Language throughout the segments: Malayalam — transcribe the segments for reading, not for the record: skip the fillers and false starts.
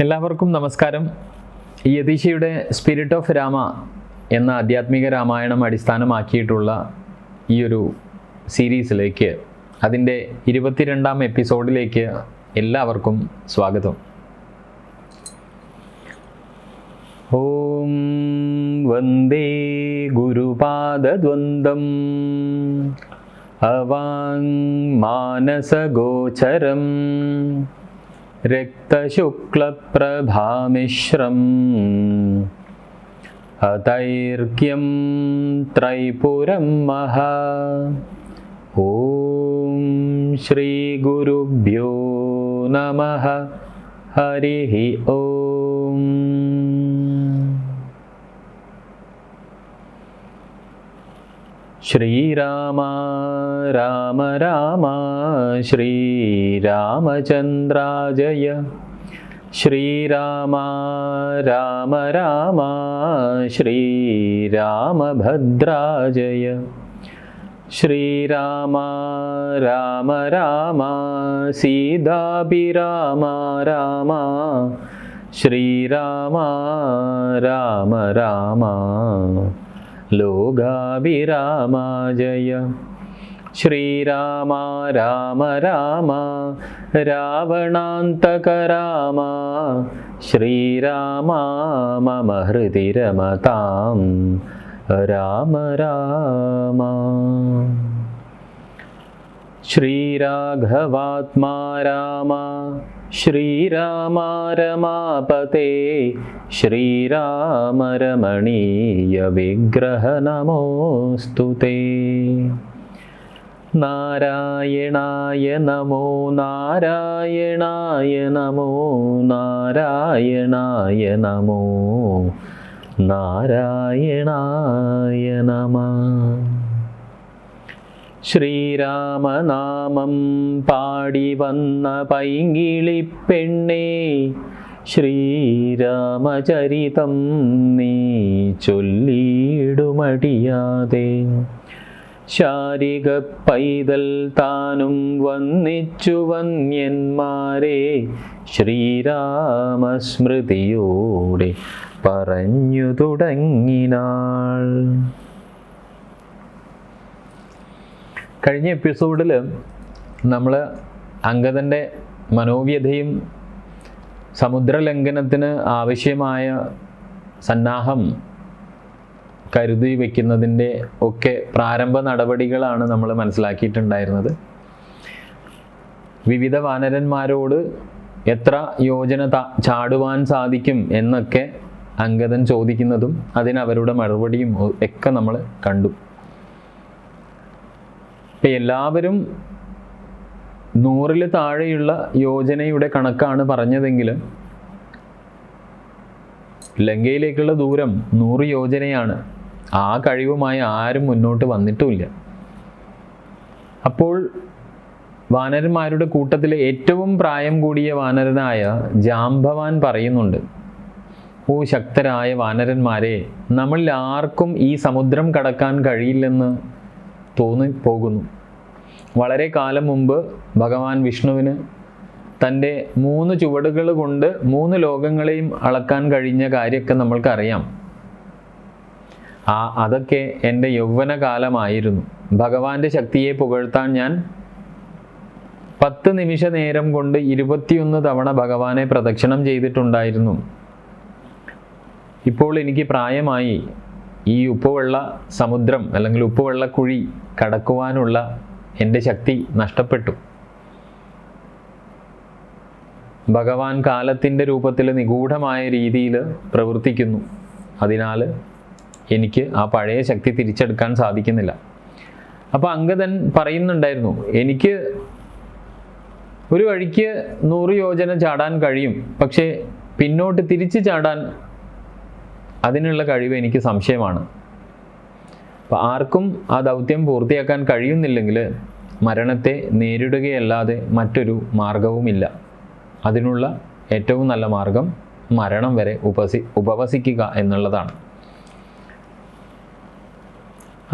എല്ലാവർക്കും നമസ്കാരം. യതീശയുടെ സ്പിരിറ്റ് ഓഫ് രാമ എന്ന ആധ്യാത്മിക രാമായണം അടിസ്ഥാനമാക്കിയിട്ടുള്ള ഈ ഒരു സീരീസിലേക്ക്, അതിൻ്റെ 22ാം എപ്പിസോഡിലേക്ക് എല്ലാവർക്കും സ്വാഗതം. ഓം വന്ദേ ഗുരുപാദദ്വന്ദ്വം അവാങ് മാനസഗോചരം രക്തശുക്ലപ്രഭാമിശ്രം അതൈർക്യം ത്രൈപുരം മഹാ. ഓം ശ്രീ ഗുരുഭ്യോ നമഃ. ഹരിഃ ഓം. ശ്രീരാമ രാമ രാമ ശ്രീരാമചന്ദ്രാജയ. ശ്രീരാമ രാമ രാമ ശ്രീരാമഭദ്രാജയ. ശ്രീരാമ രാമ രാമ സീതാഭിരാമ രാമ. ശ്രീരാമ രാമ രാമ ലോകാഭിരാമ ജയ. ശ്രീരാമ രാമ രാമ രാവണാന്തക രാമ. ശ്രീരാമ മമ ഹൃദി രമതാം രാമ രാമ. ശ്രീരാഘവാത്മാ രാമ. ശ്രീരാമ രമാപതേ. ശ്രീരാമ രമണീയ വിഗ്രഹ നമോസ്തുതേ. നാരായണായ നമോ നാരായണായ നമോ നാരായണായ നമോ നാരായണായ നമഃ. ശ്രീരാമനാമം പാടി വന്ന പൈങ്കിളിപ്പെണ്ണേ, ശ്രീരാമചരിതം നീ ചൊല്ലിയിടുമടിയാതെ. ശാരിക പൈതൽ താനും വന്നിച്ചു വന്യന്മാരെ, ശ്രീരാമസ്മൃതിയോടെ പറഞ്ഞു തുടങ്ങിനാൾ. കഴിഞ്ഞ എപ്പിസോഡിൽ നമ്മൾ അംഗദൻ്റെ മനോവ്യഥയും സമുദ്രലംഘനത്തിന് ആവശ്യമായ സന്നാഹം കരുതി വയ്ക്കുന്നതിൻ്റെ ഒക്കെ പ്രാരംഭ നടപടികളാണ് നമ്മൾ മനസ്സിലാക്കിയിട്ടുണ്ടായിരുന്നത്. വിവിധ വാനരന്മാരോട് എത്ര യോജന ചാടുവാൻ സാധിക്കും എന്നൊക്കെ അംഗദൻ ചോദിക്കുന്നതും അതിനവരുടെ മറുപടിയും ഒക്കെ നമ്മൾ കണ്ടു. ഇപ്പം എല്ലാവരും 100 താഴെയുള്ള യോജനയുടെ കണക്കാണ് പറഞ്ഞതെങ്കിലും ലങ്കയിലേക്കുള്ള ദൂരം 100 യോജനയാണ്. ആ കഴിവുമായി ആരും മുന്നോട്ട് വന്നിട്ടുമില്ല. അപ്പോൾ വാനരന്മാരുടെ കൂട്ടത്തിലെ ഏറ്റവും പ്രായം കൂടിയ വാനരനായ ജാംബവാൻ പറയുന്നുണ്ട്, ഓ ശക്തരായ വാനരന്മാരെ, നമ്മളിൽ ആർക്കും ഈ സമുദ്രം കടക്കാൻ കഴിയില്ലെന്ന് തോന്നിപ്പോകുന്നു. വളരെ കാലം മുമ്പ് ഭഗവാൻ വിഷ്ണുവിന് തൻ്റെ 3 ചുവടുകൾ കൊണ്ട് 3 ലോകങ്ങളെയും അളക്കാൻ കഴിഞ്ഞ കാര്യമൊക്കെ നമ്മൾക്കറിയാം. അതൊക്കെ എൻ്റെ യൗവനകാലമായിരുന്നു. ഭഗവാന്റെ ശക്തിയെ പുകഴ്ത്താൻ ഞാൻ 10 നിമിഷ നേരം കൊണ്ട് 21 തവണ ഭഗവാനെ പ്രദക്ഷിണം ചെയ്തിട്ടുണ്ടായിരുന്നു. ഇപ്പോൾ എനിക്ക് പ്രായമായി. ഈ ഉപ്പുവെള്ള സമുദ്രം അല്ലെങ്കിൽ ഉപ്പുവെള്ളക്കുഴി കടക്കുവാനുള്ള എൻ്റെ ശക്തി നഷ്ടപ്പെട്ടു. ഭഗവാൻ കാലത്തിൻ്റെ രൂപത്തിൽ നിഗൂഢമായ രീതിയിൽ പ്രവർത്തിക്കുന്നു. അതിനാൽ എനിക്ക് ആ പഴയ ശക്തി തിരിച്ചെടുക്കാൻ സാധിക്കുന്നില്ല. അപ്പോൾ അംഗദൻ പറയുന്നുണ്ടായിരുന്നു, എനിക്ക് ഒരു വഴിക്ക് 100 യോജന ചാടാൻ കഴിയും, പക്ഷേ പിന്നോട്ട് തിരിച്ച് ചാടാൻ അതിനുള്ള കഴിവ് എനിക്ക് സംശയമാണ്. അപ്പോൾ ആർക്കും ആ ദൗത്യം പൂർത്തിയാക്കാൻ കഴിയുന്നില്ലെങ്കിൽ മരണത്തെ നേരിടുകയല്ലാതെ മറ്റൊരു മാർഗവുമില്ല. അതിനുള്ള ഏറ്റവും നല്ല മാർഗം മരണം വരെ ഉപവസിക്കുക എന്നുള്ളതാണ്.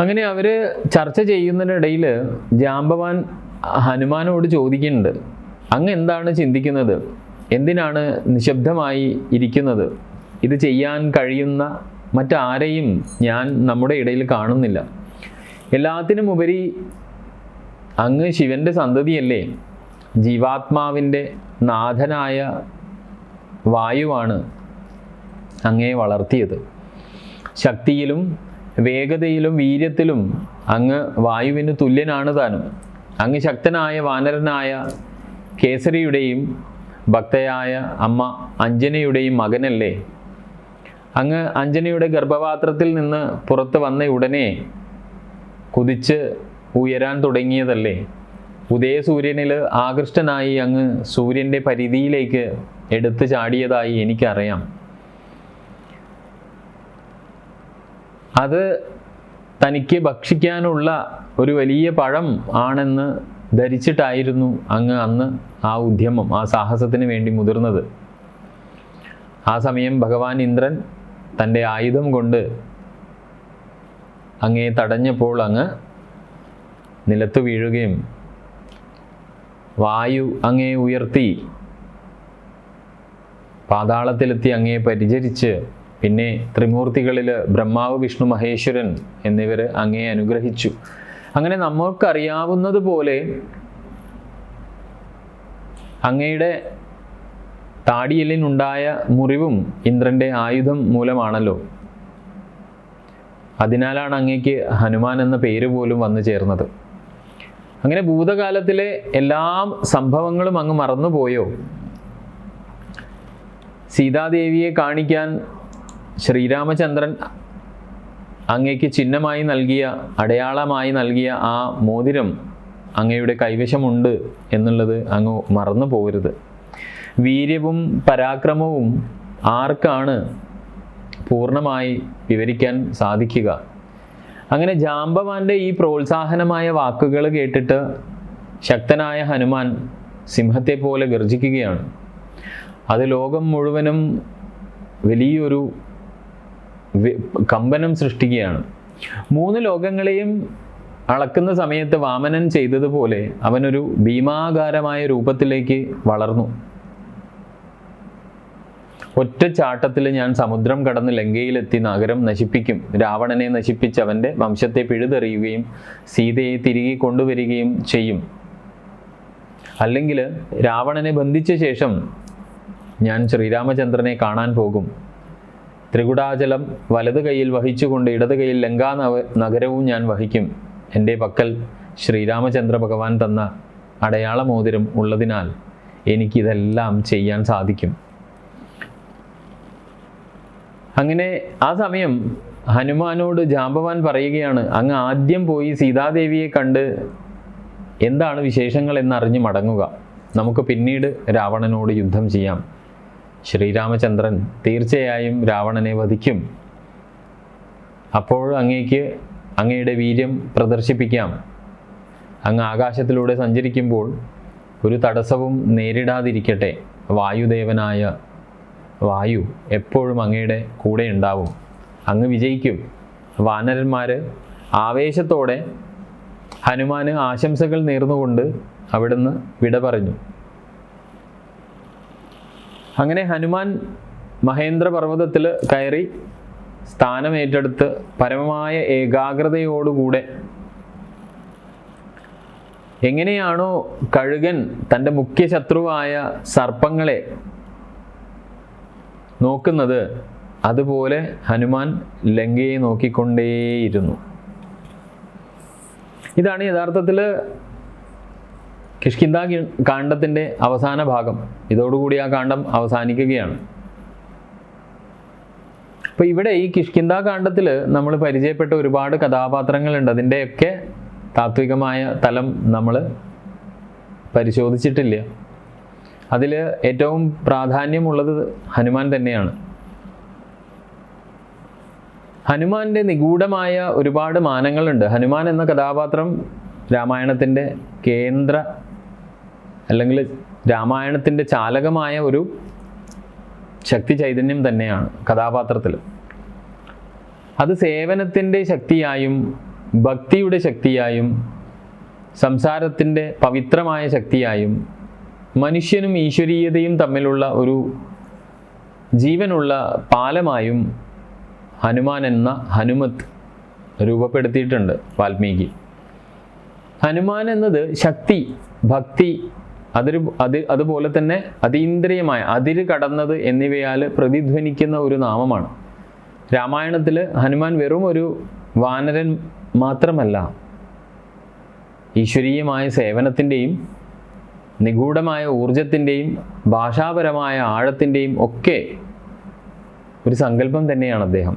അങ്ങനെ അവർ ചർച്ച ചെയ്യുന്നതിനിടയിൽ ജാംബവാൻ ഹനുമാനോട് ചോദിക്കുന്നുണ്ട്, അങ്ങ് എന്താണ് ചിന്തിക്കുന്നത്? എന്തിനാണ് നിശബ്ദമായി ഇരിക്കുന്നത്? ഇത് ചെയ്യാൻ കഴിയുന്ന മറ്റാരെയും ഞാൻ നമ്മുടെ ഇടയിൽ കാണുന്നില്ല. എല്ലാത്തിനും ഉപരി അങ്ങ് ശിവൻ്റെ സന്തതിയല്ലേ? ജീവാത്മാവിൻ്റെ നാഥനായ വായുവാണ് അങ്ങയെ വളർത്തിയത്. ശക്തിയിലും വേഗതയിലും വീര്യത്തിലും അങ്ങ് വായുവിന് തുല്യനാണ് താനും. അങ്ങ് ശക്തനായ വാനരനായ കേസരിയുടെയും ഭക്തയായ അമ്മ അഞ്ജനയുടെയും മകനല്ലേ? അങ്ങ് അഞ്ജനയുടെ ഗർഭപാത്രത്തിൽ നിന്ന് പുറത്ത് വന്ന ഉടനെ കുതിച്ച് ഉയരാൻ തുടങ്ങിയതല്ലേ? ഉദയസൂര്യനിൽ ആകൃഷ്ടനായി അങ്ങ് സൂര്യൻ്റെ പരിധിയിലേക്ക് എടുത്തു ചാടിയതായി എനിക്കറിയാം. അത് തനിക്ക് ഭക്ഷിക്കാനുള്ള ഒരു വലിയ പഴം ആണെന്ന് ധരിച്ചിട്ടായിരുന്നു അങ്ങ് അന്ന് ആ ഉദ്യമം, ആ സാഹസത്തിന് വേണ്ടി മുതിർന്നത്. ആ സമയം ഭഗവാൻ ഇന്ദ്രൻ തൻ്റെ ആയുധം കൊണ്ട് അങ്ങയെ തടഞ്ഞപ്പോൾ അങ്ങ് നിലത്തു വീഴുകയും വായു അങ്ങയെ ഉയർത്തി പാതാളത്തിലെത്തി അങ്ങയെ പരിചരിച്ച് പിന്നെ ത്രിമൂർത്തികളിൽ ബ്രഹ്മാവ്, വിഷ്ണു, മഹേശ്വരൻ എന്നിവർ അങ്ങയെ അനുഗ്രഹിച്ചു. അങ്ങനെ നമുക്കറിയാവുന്നത് പോലെ അങ്ങയുടെ താടിയെല്ലിനുണ്ടായ മുറിവും ഇന്ദ്രൻ്റെ ആയുധം മൂലമാണല്ലോ. അതിനാലാണ് അങ്ങേക്ക് ഹനുമാൻ എന്ന പേര് പോലും വന്നു ചേർന്നത്. അങ്ങനെ ഭൂതകാലത്തിലെ എല്ലാ സംഭവങ്ങളും അങ്ങ് മറന്നുപോയോ? സീതാദേവിയെ കാണിക്കാൻ ശ്രീരാമചന്ദ്രൻ അങ്ങയ്ക്ക് ചിഹ്നമായി നൽകിയ, അടയാളമായി നൽകിയ ആ മോതിരം അങ്ങയുടെ കൈവശമുണ്ട് എന്നുള്ളത് അങ്ങ് മറന്നു പോകരുത്. വീര്യവും പരാക്രമവും ആർക്കാണ് പൂർണ്ണമായി വിവരിക്കാൻ സാധിക്കുക? അങ്ങനെ ജാമ്പവാന്റെ ഈ പ്രോത്സാഹനമായ വാക്കുകൾ കേട്ടിട്ട് ശക്തനായ ഹനുമാൻ സിംഹത്തെ പോലെ ഗർജിക്കുകയാണ്. അത് ലോകം മുഴുവനും വലിയൊരു കമ്പനം സൃഷ്ടിക്കുകയാണ്. 3 ലോകങ്ങളെയും അളക്കുന്ന സമയത്ത് വാമനൻ ചെയ്തതുപോലെ അവനൊരു ഭീമാകാരമായ രൂപത്തിലേക്ക് വളർന്നു. ഒറ്റ ചാട്ടത്തിൽ ഞാൻ സമുദ്രം കടന്ന് ലങ്കയിലെത്തി നഗരം നശിപ്പിക്കും, രാവണനെ നശിപ്പിച്ച് അവൻ്റെ വംശത്തെ പിഴുതെറിയുകയും സീതയെ തിരികെ കൊണ്ടുവരികയും ചെയ്യും. അല്ലെങ്കിൽ രാവണനെ ബന്ധിച്ച ശേഷം ഞാൻ ശ്രീരാമചന്ദ്രനെ കാണാൻ പോകും. ത്രികുടാചലം വലത് കൈയിൽ വഹിച്ചുകൊണ്ട് ഇടത് കൈയിൽ ലങ്കാ നഗരവും ഞാൻ വഹിക്കും. എൻ്റെ പക്കൽ ശ്രീരാമചന്ദ്ര ഭഗവാൻ തന്ന അടയാള മോതിരം ഉള്ളതിനാൽ എനിക്കിതെല്ലാം ചെയ്യാൻ സാധിക്കും. അങ്ങനെ ആ സമയം ഹനുമാനോട് ജാമ്പവാൻ പറയുകയാണ്, അങ്ങ് ആദ്യം പോയി സീതാദേവിയെ കണ്ട് എന്താണ് വിശേഷങ്ങൾ എന്നറിഞ്ഞ് മടങ്ങുക. നമുക്ക് പിന്നീട് രാവണനോട് യുദ്ധം ചെയ്യാം. ശ്രീരാമചന്ദ്രൻ തീർച്ചയായും രാവണനെ വധിക്കും. അപ്പോൾ അങ്ങേക്ക് അങ്ങയുടെ വീര്യം പ്രദർശിപ്പിക്കാം. അങ്ങ് ആകാശത്തിലൂടെ സഞ്ചരിക്കുമ്പോൾ ഒരു തടസ്സവും നേരിടാതിരിക്കട്ടെ. വായുദേവനായ വായു എപ്പോഴും അങ്ങയുടെ കൂടെ ഉണ്ടാവും. അങ്ങ് വിജയിക്കും. വാനരന്മാർ ആവേശത്തോടെ ഹനുമാന് ആശംസകൾ നേർന്നുകൊണ്ട് അവിടുന്ന് വിട പറഞ്ഞു. അങ്ങനെ ഹനുമാൻ മഹേന്ദ്ര പർവ്വതത്തിൽ കയറി സ്ഥാനമേറ്റെടുത്ത് പരമമായ ഏകാഗ്രതയോടുകൂടെ എങ്ങനെയാണോ കഴുകൻ തൻ്റെ മുഖ്യ ശത്രുവായ സർപ്പങ്ങളെ നോക്കുന്നത്, അതുപോലെ ഹനുമാൻ ലങ്കയെ നോക്കിക്കൊണ്ടേയിരുന്നു. ഇതാണ് യഥാർത്ഥത്തിൽ കിഷ്കിന്ധാ കാണ്ഡത്തിൻ്റെ അവസാന ഭാഗം. ഇതോടുകൂടി ആ കാണ്ഡം അവസാനിക്കുകയാണ്. അപ്പോൾ ഇവിടെ ഈ കിഷ്കിന്ധാ കാണ്ഡത്തിൽ നമ്മൾ പരിചയപ്പെട്ട ഒരുപാട് കഥാപാത്രങ്ങളുണ്ട്. അതിൻ്റെയൊക്കെ താത്വികമായ തലം നമ്മൾ പരിശോധിച്ചിട്ടില്ല. അതിൽ ഏറ്റവും പ്രാധാന്യമുള്ളത് ഹനുമാൻ തന്നെയാണ്. ഹനുമാൻ്റെ നിഗൂഢമായ ഒരുപാട് മാനങ്ങളുണ്ട്. ഹനുമാൻ എന്ന കഥാപാത്രം രാമായണത്തിൻ്റെ കേന്ദ്ര അല്ലെങ്കിൽ രാമായണത്തിൻ്റെ ചാലകമായ ഒരു ശക്തി ചൈതന്യം തന്നെയാണ് കഥാപാത്രത്തിൽ. അത് സേവനത്തിൻ്റെ ശക്തിയായും ഭക്തിയുടെ ശക്തിയായും സംസാരത്തിൻ്റെ പവിത്രമായ ശക്തിയായും മനുഷ്യനും ഈശ്വരീയതയും തമ്മിലുള്ള ഒരു ജീവനുള്ള പാലമായും ഹനുമാൻ എന്ന ഹനുമത്ത് രൂപപ്പെടുത്തിയിട്ടുണ്ട് വാൽമീകി. ഹനുമാൻ എന്നത് ശക്തി, ഭക്തി, അതുപോലെ തന്നെ അതീന്ദ്രിയമായ അതിര് കടന്നത് എന്നിവയാൽ പ്രതിധ്വനിക്കുന്ന ഒരു നാമമാണ്. രാമായണത്തിൽ ഹനുമാൻ വെറും ഒരു വാനരൻ മാത്രമല്ല, ഈശ്വരീയമായ സേവനത്തിൻ്റെയും നിഗൂഢമായ ഊർജത്തിൻ്റെയും ഭാഷാപരമായ ആഴത്തിൻ്റെയും ഒക്കെ ഒരു സങ്കല്പം തന്നെയാണ് അദ്ദേഹം.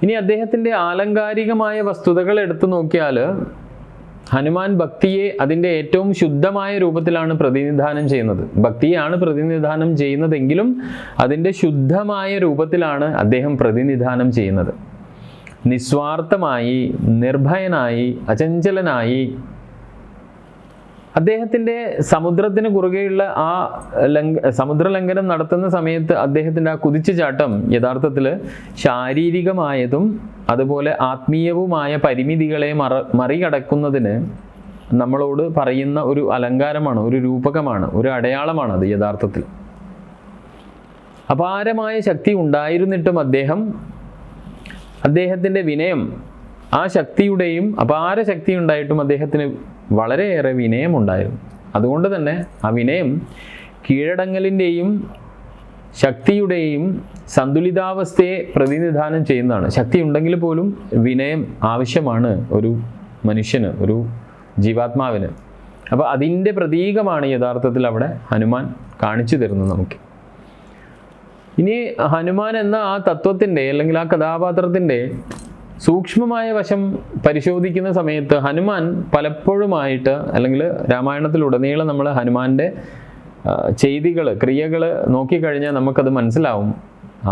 ഇനി അദ്ദേഹത്തിൻ്റെ ആലങ്കാരികമായ വസ്തുതകൾ എടുത്തു നോക്കിയാൽ ഹനുമാൻ ഭക്തിയെ അതിൻ്റെ ഏറ്റവും ശുദ്ധമായ രൂപത്തിലാണ് പ്രതിനിധാനം ചെയ്യുന്നത്. ഭക്തിയാണ് പ്രതിനിധാനം ചെയ്യുന്നതെങ്കിലും അതിൻ്റെ ശുദ്ധമായ രൂപത്തിലാണ് അദ്ദേഹം പ്രതിനിധാനം ചെയ്യുന്നത്. നിസ്വാർത്ഥമായി, നിർഭയനായി, അചഞ്ചലനായി അദ്ദേഹത്തിൻ്റെ സമുദ്രത്തിന് കുറുകെയുള്ള ആ സമുദ്രലംഘനം നടത്തുന്ന സമയത്ത് അദ്ദേഹത്തിൻ്റെ ആ കുതിച്ചുചാട്ടം യഥാർത്ഥത്തിൽ ശാരീരികമായതും അതുപോലെ ആത്മീയവുമായ പരിമിതികളെ മറികടക്കുന്നതിന് നമ്മളോട് പറയുന്ന ഒരു അലങ്കാരമാണ്, ഒരു രൂപകമാണ്, ഒരു അടയാളമാണ് അത് യഥാർത്ഥത്തിൽ. അപാരമായ ശക്തി ഉണ്ടായിരുന്നിട്ടും അദ്ദേഹത്തിൻ്റെ വിനയം, ആ ശക്തിയുടെയും അപാര ശക്തി ഉണ്ടായിട്ടും അദ്ദേഹത്തിന് വളരെയേറെ വിനയമുണ്ടായിരുന്നു. അതുകൊണ്ട് തന്നെ ആ വിനയം കീഴടങ്ങലിൻ്റെയും ശക്തിയുടെയും സന്തുലിതാവസ്ഥയെ പ്രതിനിധാനം ചെയ്യുന്നതാണ്. ശക്തി ഉണ്ടെങ്കിൽ പോലും വിനയം ആവശ്യമാണ് ഒരു മനുഷ്യന്, ഒരു ജീവാത്മാവിന്. അപ്പോൾ അതിൻ്റെ പ്രതീകമാണ് യഥാർത്ഥത്തിൽ അവിടെ ഹനുമാൻ കാണിച്ചു തരുന്നത് നമുക്ക്. ഇനി ഹനുമാൻ എന്ന ആ തത്വത്തിൻ്റെ അല്ലെങ്കിൽ ആ കഥാപാത്രത്തിൻ്റെ സൂക്ഷ്മമായ വശം പരിശോധിക്കുന്ന സമയത്ത് ഹനുമാൻ പലപ്പോഴുമായിട്ട്, അല്ലെങ്കിൽ രാമായണത്തിലുടനീളം നമ്മൾ ഹനുമാൻ്റെ ചെയ്തികൾ, ക്രിയകൾ നോക്കിക്കഴിഞ്ഞാൽ നമുക്കത് മനസ്സിലാവും.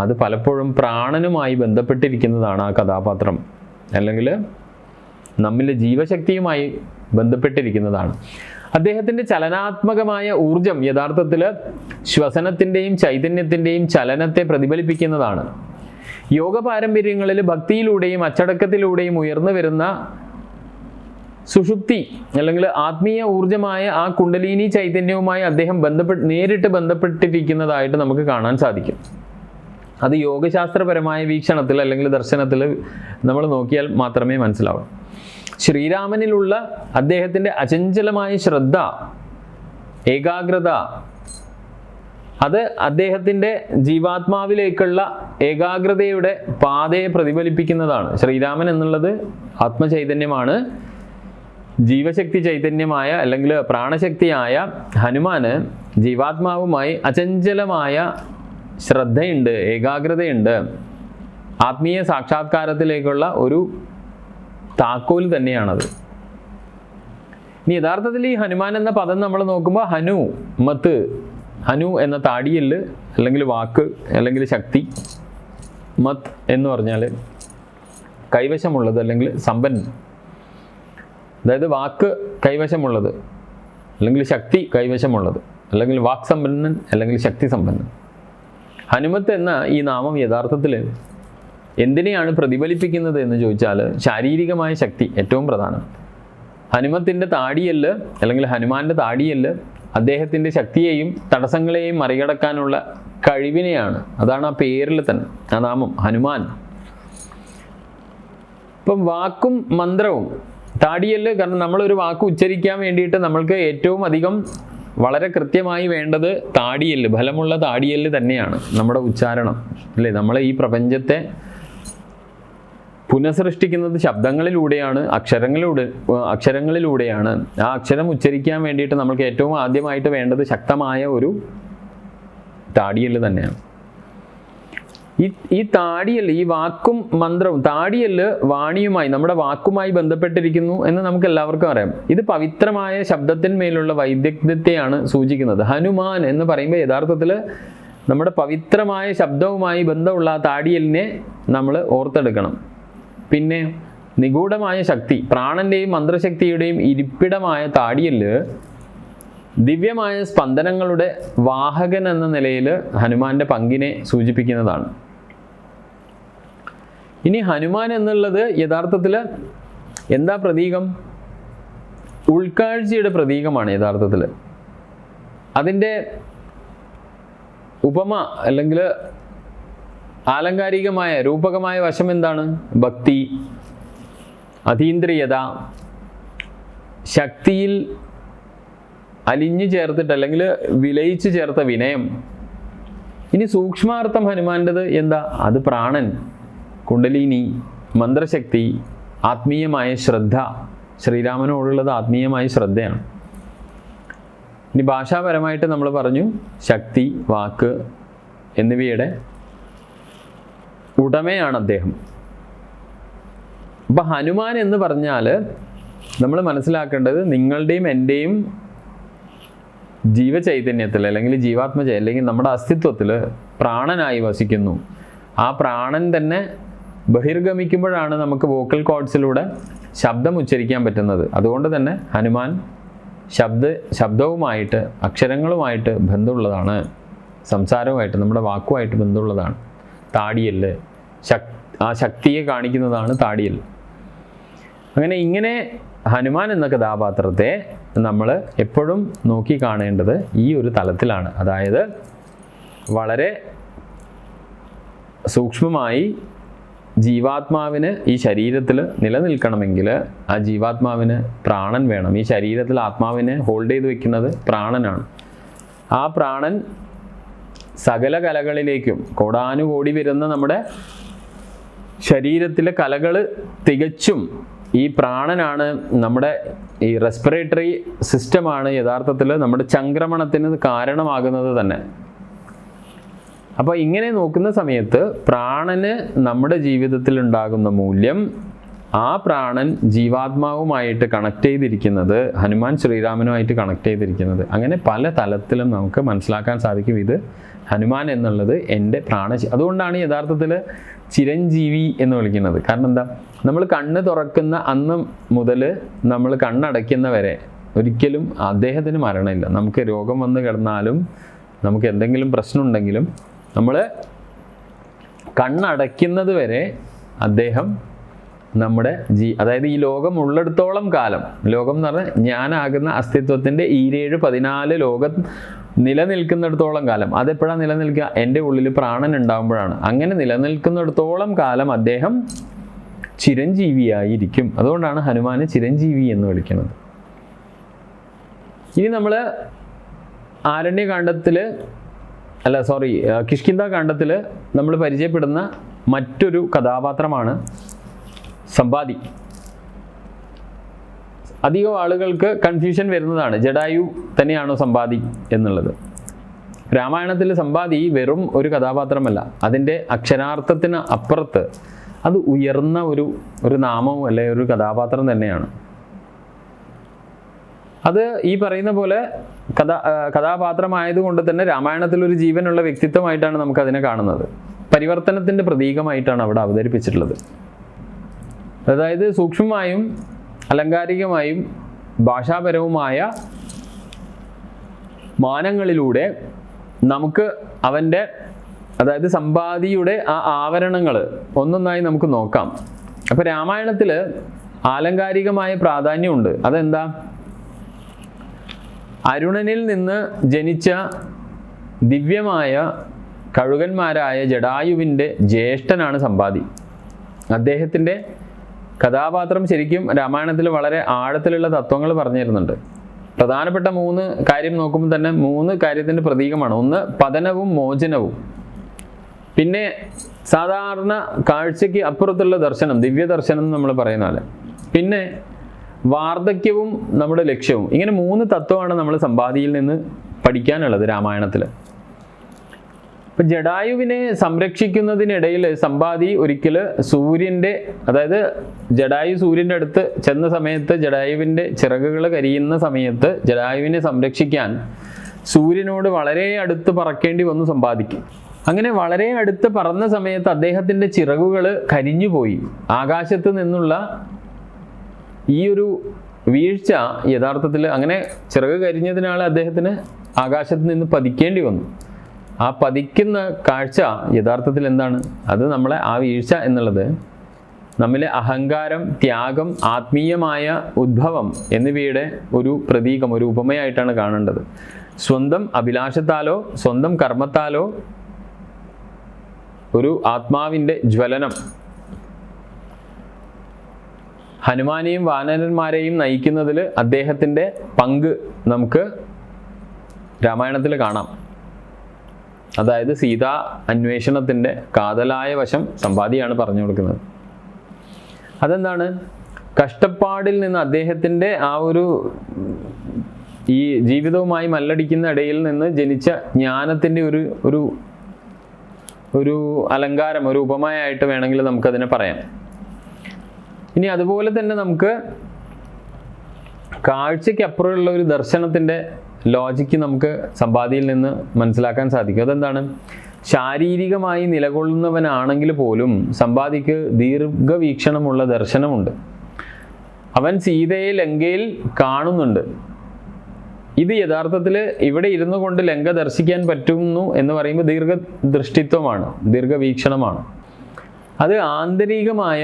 അത് പലപ്പോഴും പ്രാണനുമായി ബന്ധപ്പെട്ടിരിക്കുന്നതാണ് ആ കഥാപാത്രം, അല്ലെങ്കിൽ നമ്മിലെ ജീവശക്തിയുമായി ബന്ധപ്പെട്ടിരിക്കുന്നതാണ്. അദ്ദേഹത്തിൻ്റെ ചലനാത്മകമായ ഊർജം യഥാർത്ഥത്തിൽ ശ്വസനത്തിൻ്റെയും ചൈതന്യത്തിൻ്റെയും ചലനത്തെ പ്രതിഫലിപ്പിക്കുന്നതാണ്. യോഗ പാരമ്പര്യങ്ങളിൽ ഭക്തിയിലൂടെയും അച്ചടക്കത്തിലൂടെയും ഉയർന്നു വരുന്ന സുഷുപ്തി അല്ലെങ്കിൽ ആത്മീയ ഊർജമായ ആ കുണ്ടലിനി ചൈതന്യവുമായി അദ്ദേഹം നേരിട്ട് ബന്ധപ്പെട്ടിരിക്കുന്നതായിട്ട് നമുക്ക് കാണാൻ സാധിക്കും. അത് യോഗശാസ്ത്രപരമായ വീക്ഷണത്തിൽ അല്ലെങ്കിൽ ദർശനത്തിൽ നമ്മൾ നോക്കിയാൽ മാത്രമേ മനസ്സിലാവൂ. ശ്രീരാമനിലുള്ള അദ്ദേഹത്തിൻ്റെ അചഞ്ചലമായ ശ്രദ്ധ, ഏകാഗ്രത, അത് അദ്ദേഹത്തിൻ്റെ ജീവാത്മാവിലേക്കുള്ള ഏകാഗ്രതയുടെ പാതയെ പ്രതിഫലിപ്പിക്കുന്നതാണ്. ശ്രീരാമൻ എന്നുള്ളത് ആത്മചൈതന്യമാണ്. ജീവശക്തി ചൈതന്യമായ അല്ലെങ്കിൽ പ്രാണശക്തിയായ ഹനുമാന് ജീവാത്മാവുമായി അചഞ്ചലമായ ശ്രദ്ധയുണ്ട്, ഏകാഗ്രതയുണ്ട്. ആത്മീയ സാക്ഷാത്കാരത്തിലേക്കുള്ള ഒരു താക്കോൽ തന്നെയാണത്. ഇനി യഥാർത്ഥത്തിൽ ഈ ഹനുമാൻ എന്ന പദം നമ്മൾ നോക്കുമ്പോൾ ഹനു എന്ന താടിയല്ല് അല്ലെങ്കിൽ വാക്ക് അല്ലെങ്കിൽ ശക്തി, മത് എന്ന് പറഞ്ഞാൽ കൈവശമുള്ളത് അല്ലെങ്കിൽ സമ്പന്നൻ. അതായത് വാക്ക് കൈവശമുള്ളത് അല്ലെങ്കിൽ ശക്തി കൈവശമുള്ളത്, അല്ലെങ്കിൽ വാക് സമ്പന്നൻ അല്ലെങ്കിൽ ശക്തി സമ്പന്നൻ. ഹനുമത്ത് എന്ന ഈ നാമം യഥാർത്ഥത്തിൽ എന്തിനെയാണ് പ്രതിഫലിപ്പിക്കുന്നത് എന്ന് ചോദിച്ചാൽ ശാരീരികമായ ശക്തി ഏറ്റവും പ്രധാനം. ഹനുമത്തിൻ്റെ താടിയല്ല് അല്ലെങ്കിൽ ഹനുമാൻ്റെ താടിയല്ല് അദ്ദേഹത്തിൻ്റെ ശക്തിയെയും തടസ്സങ്ങളെയും മറികടക്കാനുള്ള കഴിവിനെയാണ്. അതാണ് ആ പേരിൽ തന്നെ ആ നാമം ഹനുമാൻ. ഇപ്പം വാക്കും മന്ത്രവും താടിയല്ല്, കാരണം നമ്മളൊരു വാക്ക് ഉച്ചരിക്കാൻ വേണ്ടിയിട്ട് നമ്മൾക്ക് ഏറ്റവും അധികം വളരെ കൃത്യമായി വേണ്ടത് താടിയല്ല്, ബലമുള്ള താടിയല്ല് തന്നെയാണ് നമ്മുടെ ഉച്ചാരണം, അല്ലേ? നമ്മളെ ഈ പ്രപഞ്ചത്തെ പുനഃസൃഷ്ടിക്കുന്നത് ശബ്ദങ്ങളിലൂടെയാണ്, അക്ഷരങ്ങളിലൂടെയാണ്. ആ അക്ഷരം ഉച്ചരിക്കാൻ വേണ്ടിയിട്ട് നമ്മൾക്ക് ഏറ്റവും ആദ്യമായിട്ട് വേണ്ടത് ശക്തമായ ഒരു താടിയല്ല് തന്നെയാണ്. ഈ താടിയല്ല്, ഈ വാക്കും മന്ത്രവും, താടിയല്ല് വാണിയുമായി, നമ്മുടെ വാക്കുമായി ബന്ധപ്പെട്ടിരിക്കുന്നു എന്ന് നമുക്ക് എല്ലാവർക്കും അറിയാം. ഇത് പവിത്രമായ ശബ്ദത്തിന്മേലുള്ള വൈദഗ്ധ്യത്തെയാണ് സൂചിക്കുന്നത്. ഹനുമാൻ എന്ന് പറയുമ്പോൾ യഥാർത്ഥത്തിൽ നമ്മുടെ പവിത്രമായ ശബ്ദവുമായി ബന്ധമുള്ള ആ താടിയലിനെ നമ്മൾ ഓർത്തെടുക്കണം. പിന്നെ നിഗൂഢമായ ശക്തി, പ്രാണന്റെയും മന്ത്രശക്തിയുടെയും ഇരിപ്പിടമായ താടിയല്ല് ദിവ്യമായ സ്പന്ദനങ്ങളുടെ വാഹകൻ എന്ന നിലയിൽ ഹനുമാന്റെ പങ്കിനെ സൂചിപ്പിക്കുന്നതാണ്. ഇനി ഹനുമാൻ എന്നുള്ളത് യഥാർത്ഥത്തിൽ എന്താ പ്രതീകം? ഉൾക്കാഴ്ചയുടെ പ്രതീകമാണ് യഥാർത്ഥത്തിൽ. അതിൻ്റെ ഉപമ അല്ലെങ്കിൽ ആലങ്കാരികമായ രൂപകമായ വശം എന്താണ്? ഭക്തി, അതീന്ദ്രിയത, ശക്തിയിൽ അലിഞ്ഞു ചേർത്തിട്ട് അല്ലെങ്കിൽ വിലയിച്ചു ചേർത്ത വിനയം. ഇനി സൂക്ഷ്മാർത്ഥം ഹനുമാൻ്റെത് എന്താ? അത് പ്രാണൻ, കുണ്ടലിനി, മന്ത്രശക്തി, ആത്മീയമായ ശ്രദ്ധ. ശ്രീരാമനോടുള്ളത് ആത്മീയമായ ശ്രദ്ധയാണ്. ഇനി ഭാഷാപരമായിട്ട് നമ്മൾ പറഞ്ഞു ശക്തി, വാക്ക് എന്നിവയുടെ ഉടമയാണ് അദ്ദേഹം. അപ്പം ഹനുമാൻ എന്ന് പറഞ്ഞാൽ നമ്മൾ മനസ്സിലാക്കേണ്ടത് നിങ്ങളുടെയും എൻ്റെയും ജീവചൈതന്യത്തിൽ അല്ലെങ്കിൽ അല്ലെങ്കിൽ നമ്മുടെ അസ്തിത്വത്തിൽ പ്രാണനായി വസിക്കുന്നു. ആ പ്രാണൻ തന്നെ ബഹിർഗമിക്കുമ്പോഴാണ് നമുക്ക് വോക്കൽ കോഡ്സിലൂടെ ശബ്ദം ഉച്ചരിക്കാൻ പറ്റുന്നത്. അതുകൊണ്ട് തന്നെ ഹനുമാൻ ശബ്ദവുമായിട്ട് അക്ഷരങ്ങളുമായിട്ട് ബന്ധമുള്ളതാണ്, സംസാരവുമായിട്ട് നമ്മുടെ വാക്കുമായിട്ട് ബന്ധമുള്ളതാണ്. താടിയല് ആ ശക്തിയെ കാണിക്കുന്നതാണ് താടിയൽ. ഇങ്ങനെ ഹനുമാൻ എന്ന കഥാപാത്രത്തെ നമ്മൾ എപ്പോഴും നോക്കി കാണേണ്ടത് ഈ ഒരു തലത്തിലാണ്. അതായത് വളരെ സൂക്ഷ്മമായി ജീവാത്മാവിന് ഈ ശരീരത്തിൽ നിലനിൽക്കണമെങ്കിൽ ആ ജീവാത്മാവിന് പ്രാണൻ വേണം. ഈ ശരീരത്തിൽ ആത്മാവിനെ ഹോൾഡ് ചെയ്ത് വെക്കുന്നത് പ്രാണനാണ്. ആ പ്രാണൻ സകല കലകളിലേക്കും കോടാനുകോടി വരുന്ന നമ്മുടെ ശരീരത്തിലെ കലകൾ തികച്ചും ഈ പ്രാണനാണ്. നമ്മുടെ ഈ റെസ്പിറേറ്ററി സിസ്റ്റമാണ് യഥാർത്ഥത്തിൽ നമ്മുടെ ചംക്രമണത്തിന് കാരണമാകുന്നത് തന്നെ. അപ്പോൾ ഇങ്ങനെ നോക്കുന്ന സമയത്ത് പ്രാണന് നമ്മുടെ ജീവിതത്തിൽ ഉണ്ടാകുന്ന മൂല്യം, ആ പ്രാണൻ ജീവാത്മാവുമായിട്ട് കണക്ട് ചെയ്തിരിക്കുന്നത്, ഹനുമാൻ ശ്രീരാമനുമായിട്ട് കണക്ട് ചെയ്തിരിക്കുന്നത്, അങ്ങനെ പല തലത്തിലും നമുക്ക് മനസ്സിലാക്കാൻ സാധിക്കും. ഇത് ഹനുമാൻ എന്നുള്ളത് എൻ്റെ അതുകൊണ്ടാണ് യഥാർത്ഥത്തിൽ ചിരഞ്ജീവി എന്ന് വിളിക്കുന്നത്. കാരണം എന്താ? നമ്മൾ കണ്ണ് തുറക്കുന്ന അന്ന് മുതൽ നമ്മൾ കണ്ണടയ്ക്കുന്ന വരെ ഒരിക്കലും അദ്ദേഹത്തിന് മരണമില്ല. നമുക്ക് രോഗം വന്ന് കിടന്നാലും നമുക്ക് എന്തെങ്കിലും പ്രശ്നമുണ്ടെങ്കിലും നമ്മൾ കണ്ണടയ്ക്കുന്നത് വരെ അദ്ദേഹം നമ്മുടെ അതായത് ഈ ലോകം ഉള്ളിടത്തോളം കാലം, ലോകം എന്ന് പറഞ്ഞാൽ ഞാനാകുന്ന അസ്തിത്വത്തിൻ്റെ 14 ലോകം നിലനിൽക്കുന്നിടത്തോളം കാലം. അതെപ്പോഴാണ് നിലനിൽക്കുക? എൻ്റെ ഉള്ളിൽ പ്രാണൻ ഉണ്ടാകുമ്പോഴാണ്. അങ്ങനെ നിലനിൽക്കുന്നിടത്തോളം കാലം അദ്ദേഹം ചിരഞ്ജീവിയായിരിക്കും. അതുകൊണ്ടാണ് ഹനുമാന് ചിരഞ്ജീവി എന്ന് വിളിക്കുന്നത്. ഇനി നമ്മൾ കിഷ്കിന്ധ കാണ്ഡത്തിൽ നമ്മൾ പരിചയപ്പെടുന്ന മറ്റൊരു കഥാപാത്രമാണ് സമ്പാദി. അധികം ആളുകൾക്ക് കൺഫ്യൂഷൻ വരുന്നതാണ്, ജഡായു തന്നെയാണോ സമ്പാദി എന്നുള്ളത്. രാമായണത്തിൽ സമ്പാദി വെറും ഒരു കഥാപാത്രമല്ല, അതിൻ്റെ അക്ഷരാർത്ഥത്തിന് അപ്പുറത്ത് അത് ഉയർന്ന ഒരു നാമവും അല്ലെ ഒരു കഥാപാത്രം തന്നെയാണ്. അത് ഈ പറയുന്ന പോലെ കഥാപാത്രമായതുകൊണ്ട് തന്നെ രാമായണത്തിൽ ഒരു ജീവനുള്ള വ്യക്തിത്വമായിട്ടാണ് നമുക്കതിനെ കാണുന്നത്. പരിവർത്തനത്തിൻ്റെ പ്രതീകമായിട്ടാണ് അവിടെ അവതരിപ്പിച്ചിട്ടുള്ളത്. അതായത് സൂക്ഷ്മമായും അലങ്കാരികമായും ഭാഷാപരവുമായ മാനങ്ങളിലൂടെ നമുക്ക് അവൻ്റെ അതായത് സമ്പാദിയുടെ ആ ആവരണങ്ങൾ ഒന്നൊന്നായി നമുക്ക് നോക്കാം. അപ്പോൾ രാമായണത്തിൽ ആലങ്കാരികമായ പ്രാധാന്യമുണ്ട്. അതെന്താ? അരുണനിൽ നിന്ന് ജനിച്ച ദിവ്യമായ കഴുകന്മാരായ ജഡായുവിൻ്റെ ജ്യേഷ്ഠനാണ് സമ്പാദി. അദ്ദേഹത്തിൻ്റെ കഥാപാത്രം ശരിക്കും രാമായണത്തിൽ വളരെ ആഴത്തിലുള്ള തത്വങ്ങൾ പറഞ്ഞു തരുന്നുണ്ട്. പ്രധാനപ്പെട്ട 3 കാര്യം നോക്കുമ്പോൾ തന്നെ 3 കാര്യത്തിൻ്റെ പ്രതീകമാണ്. ഒന്ന് പതനവും മോചനവും, പിന്നെ സാധാരണ കാഴ്ചയ്ക്ക് അപ്പുറത്തുള്ള ദർശനം, ദിവ്യദർശനം നമ്മൾ പറയുന്ന പോലെ, പിന്നെ വാർദ്ധക്യവും നമ്മുടെ ലക്ഷ്യവും. ഇങ്ങനെ 3 തത്വമാണ് നമ്മൾ സമ്പാദിയിൽ നിന്ന് പഠിക്കാനുള്ളത് രാമായണത്തിൽ. ഇപ്പം ജഡായുവിനെ സംരക്ഷിക്കുന്നതിനിടയിൽ സമ്പാദി ഒരിക്കൽ അതായത് ജഡായു സൂര്യൻ്റെ അടുത്ത് ചെന്ന സമയത്ത് ജഡായുവിൻ്റെ ചിറകുകൾ കരിയുന്ന സമയത്ത് ജഡായുവിനെ സംരക്ഷിക്കാൻ സൂര്യനോട് വളരെ അടുത്ത് പറക്കേണ്ടി വന്നു സമ്പാദിക്കും. അങ്ങനെ വളരെ അടുത്ത് പറന്ന സമയത്ത് അദ്ദേഹത്തിൻ്റെ ചിറകുകൾ കരിഞ്ഞുപോയി. ആകാശത്ത് നിന്നുള്ള ഈ ഒരു വീഴ്ച യഥാർത്ഥത്തിൽ അങ്ങനെ ചിറക് കരിഞ്ഞതിനാണ് അദ്ദേഹത്തിന് ആകാശത്ത് നിന്ന് പതിക്കേണ്ടി വന്നു. ആ പതിക്കുന്ന കാഴ്ച യഥാർത്ഥത്തിൽ എന്താണ്? അത് നമ്മളെ ആ വീഴ്ച എന്നുള്ളത് നമ്മിലെ അഹങ്കാരം, ത്യാഗം, ആത്മീയമായ ഉദ്ഭവം എന്നിവയുടെ ഒരു പ്രതീകം, ഒരു ഉപമയായിട്ടാണ് കാണേണ്ടത്. സ്വന്തം അഭിലാഷത്താലോ സ്വന്തം കർമ്മത്താലോ ഒരു ആത്മാവിൻ്റെ ജ്വലനം ഹനുമാനെയും വാനരന്മാരെയും നയിക്കുന്നതിൽ അദ്ദേഹത്തിൻ്റെ പങ്ക് നമുക്ക് രാമായണത്തിൽ കാണാം. അതായത് സീതാ അന്വേഷണത്തിൻ്റെ കാതലായ വശം സമ്പാദിയാണ് പറഞ്ഞു കൊടുക്കുന്നത്. അതെന്താണ്? കഷ്ടപ്പാടിൽ നിന്ന് അദ്ദേഹത്തിൻ്റെ ആ ഈ ജീവിതവുമായി മല്ലടിക്കുന്ന ഇടയിൽ നിന്ന് ജനിച്ച ജ്ഞാനത്തിൻ്റെ ഒരു അലങ്കാരം, ഒരു ഉപമയായിട്ട് വേണമെങ്കിൽ നമുക്കതിനെ പറയാം. ഇനി അതുപോലെ തന്നെ നമുക്ക് കാഴ്ചയ്ക്കപ്പുറമുള്ള ഒരു ദർശനത്തിൻ്റെ ലോജിക്ക് നമുക്ക് സമ്പാദിയിൽ നിന്ന് മനസ്സിലാക്കാൻ സാധിക്കും. അതെന്താണ്? ശാരീരികമായി നിലകൊള്ളുന്നവനാണെങ്കിൽ പോലും സമ്പാദിക്ക് ദീർഘവീക്ഷണമുള്ള ദർശനമുണ്ട്. അവൻ സീതയെ ലങ്കയിൽ കാണുന്നുണ്ട്. ഇത് യഥാർത്ഥത്തിൽ ഇവിടെ ഇരുന്നു കൊണ്ട് ലങ്ക ദർശിക്കാൻ പറ്റുന്നു എന്ന് പറയുമ്പോൾ ദീർഘദൃഷ്ടിത്വമാണ്, ദീർഘവീക്ഷണമാണ്. അത് ആന്തരികമായ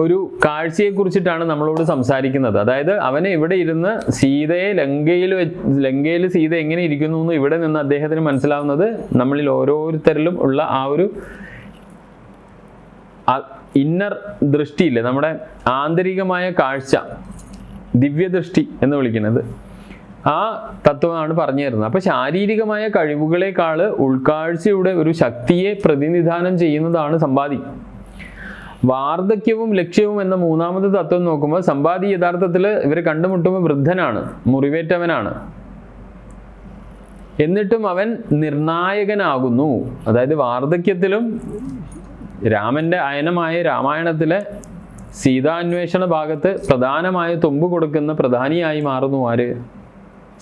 ഒരു കാഴ്ചയെക്കുറിച്ചിട്ടാണ് നമ്മളോട് സംസാരിക്കുന്നത്. അതായത് അവന് ഇവിടെ ഇരുന്ന് സീതയെ ലങ്കയിൽ സീത എങ്ങനെ ഇരിക്കുന്നു എന്ന് ഇവിടെ നിന്ന് അദ്ദേഹത്തിന് മനസ്സിലാവുന്നത് നമ്മളിൽ ഓരോരുത്തരിലും ഉള്ള ആ ഒരു ഇന്നർ ദൃഷ്ടിയില്ലേ, നമ്മുടെ ആന്തരികമായ കാഴ്ച, ദിവ്യദൃഷ്ടി എന്ന് വിളിക്കുന്നത്, ആ തത്വമാണ് പറഞ്ഞു തരുന്നത്. അപ്പോൾ ശാരീരികമായ കഴിവുകളെക്കാൾ ഉൾക്കാഴ്ചയുടെ ഒരു ശക്തിയെ പ്രതിനിധാനം ചെയ്യുന്നതാണ് സമ്പാദി. വാർദ്ധക്യവും ലക്ഷ്യവും എന്ന മൂന്നാമത്തെ തത്വം നോക്കുമ്പോൾ സമ്പാദി യഥാർത്ഥത്തിൽ ഇവർ കണ്ടുമുട്ടുമ്പോൾ വൃദ്ധനാണ്, മുറിവേറ്റവനാണ്. എന്നിട്ടും അവൻ നിർണായകനാകുന്നു. അതായത് വാർദ്ധക്യത്തിലും രാമൻ്റെ അയനമായ രാമായണത്തിലെ സീതാന്വേഷണ ഭാഗത്ത് പ്രധാനമായ തുമ്പ് കൊടുക്കുന്ന പ്രധാനിയായി മാറുന്നു ആര്?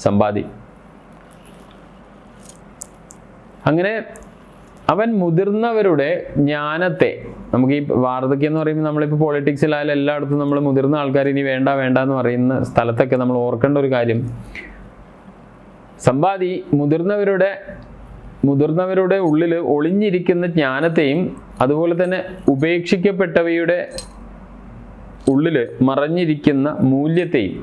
സമ്പാദി. അങ്ങനെ അവൻ മുതിർന്നവരുടെ ജ്ഞാനത്തെ, നമുക്ക് ഈ വാർദ്ധക്യം എന്ന് പറയുമ്പോൾ നമ്മളിപ്പോൾ പൊളിറ്റിക്സിലായാലും എല്ലായിടത്തും നമ്മൾ മുതിർന്ന ആൾക്കാർ ഇനി വേണ്ട എന്ന് പറയുന്ന സ്ഥലത്തൊക്കെ നമ്മൾ ഓർക്കേണ്ട ഒരു കാര്യം, സമ്പാദി മുതിർന്നവരുടെ ഉള്ളിൽ ഒളിഞ്ഞിരിക്കുന്ന ജ്ഞാനത്തെയും അതുപോലെ തന്നെ ഉപേക്ഷിക്കപ്പെട്ടവയുടെ ഉള്ളിൽ മറഞ്ഞിരിക്കുന്ന മൂല്യത്തെയും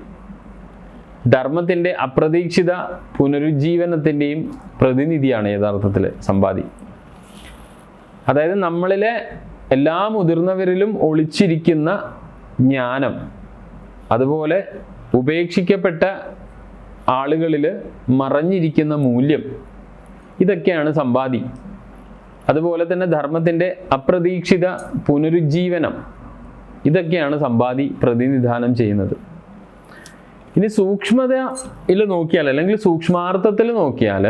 ധർമ്മത്തിൻ്റെ അപ്രതീക്ഷിത പുനരുജ്ജീവനത്തിൻ്റെയും പ്രതിനിധിയാണ് യഥാർത്ഥത്തിൽ സമ്പാദി. അതായത് നമ്മളിലെ എല്ലാ മുതിർന്നവരിലും ഒളിച്ചിരിക്കുന്ന ജ്ഞാനം, അതുപോലെ ഉപേക്ഷിക്കപ്പെട്ട ആളുകളിൽ മറഞ്ഞിരിക്കുന്ന മൂല്യം, ഇതൊക്കെയാണ് സമ്പാദി. അതുപോലെ തന്നെ ധർമ്മത്തിൻ്റെ അപ്രതീക്ഷിത പുനരുജ്ജീവനം, ഇതൊക്കെയാണ് സമ്പാദി പ്രതിനിധാനം ചെയ്യുന്നത്. ഇനി സൂക്ഷ്മതയിൽ നോക്കിയാൽ, അല്ലെങ്കിൽ സൂക്ഷ്മാർത്ഥത്തിൽ നോക്കിയാൽ,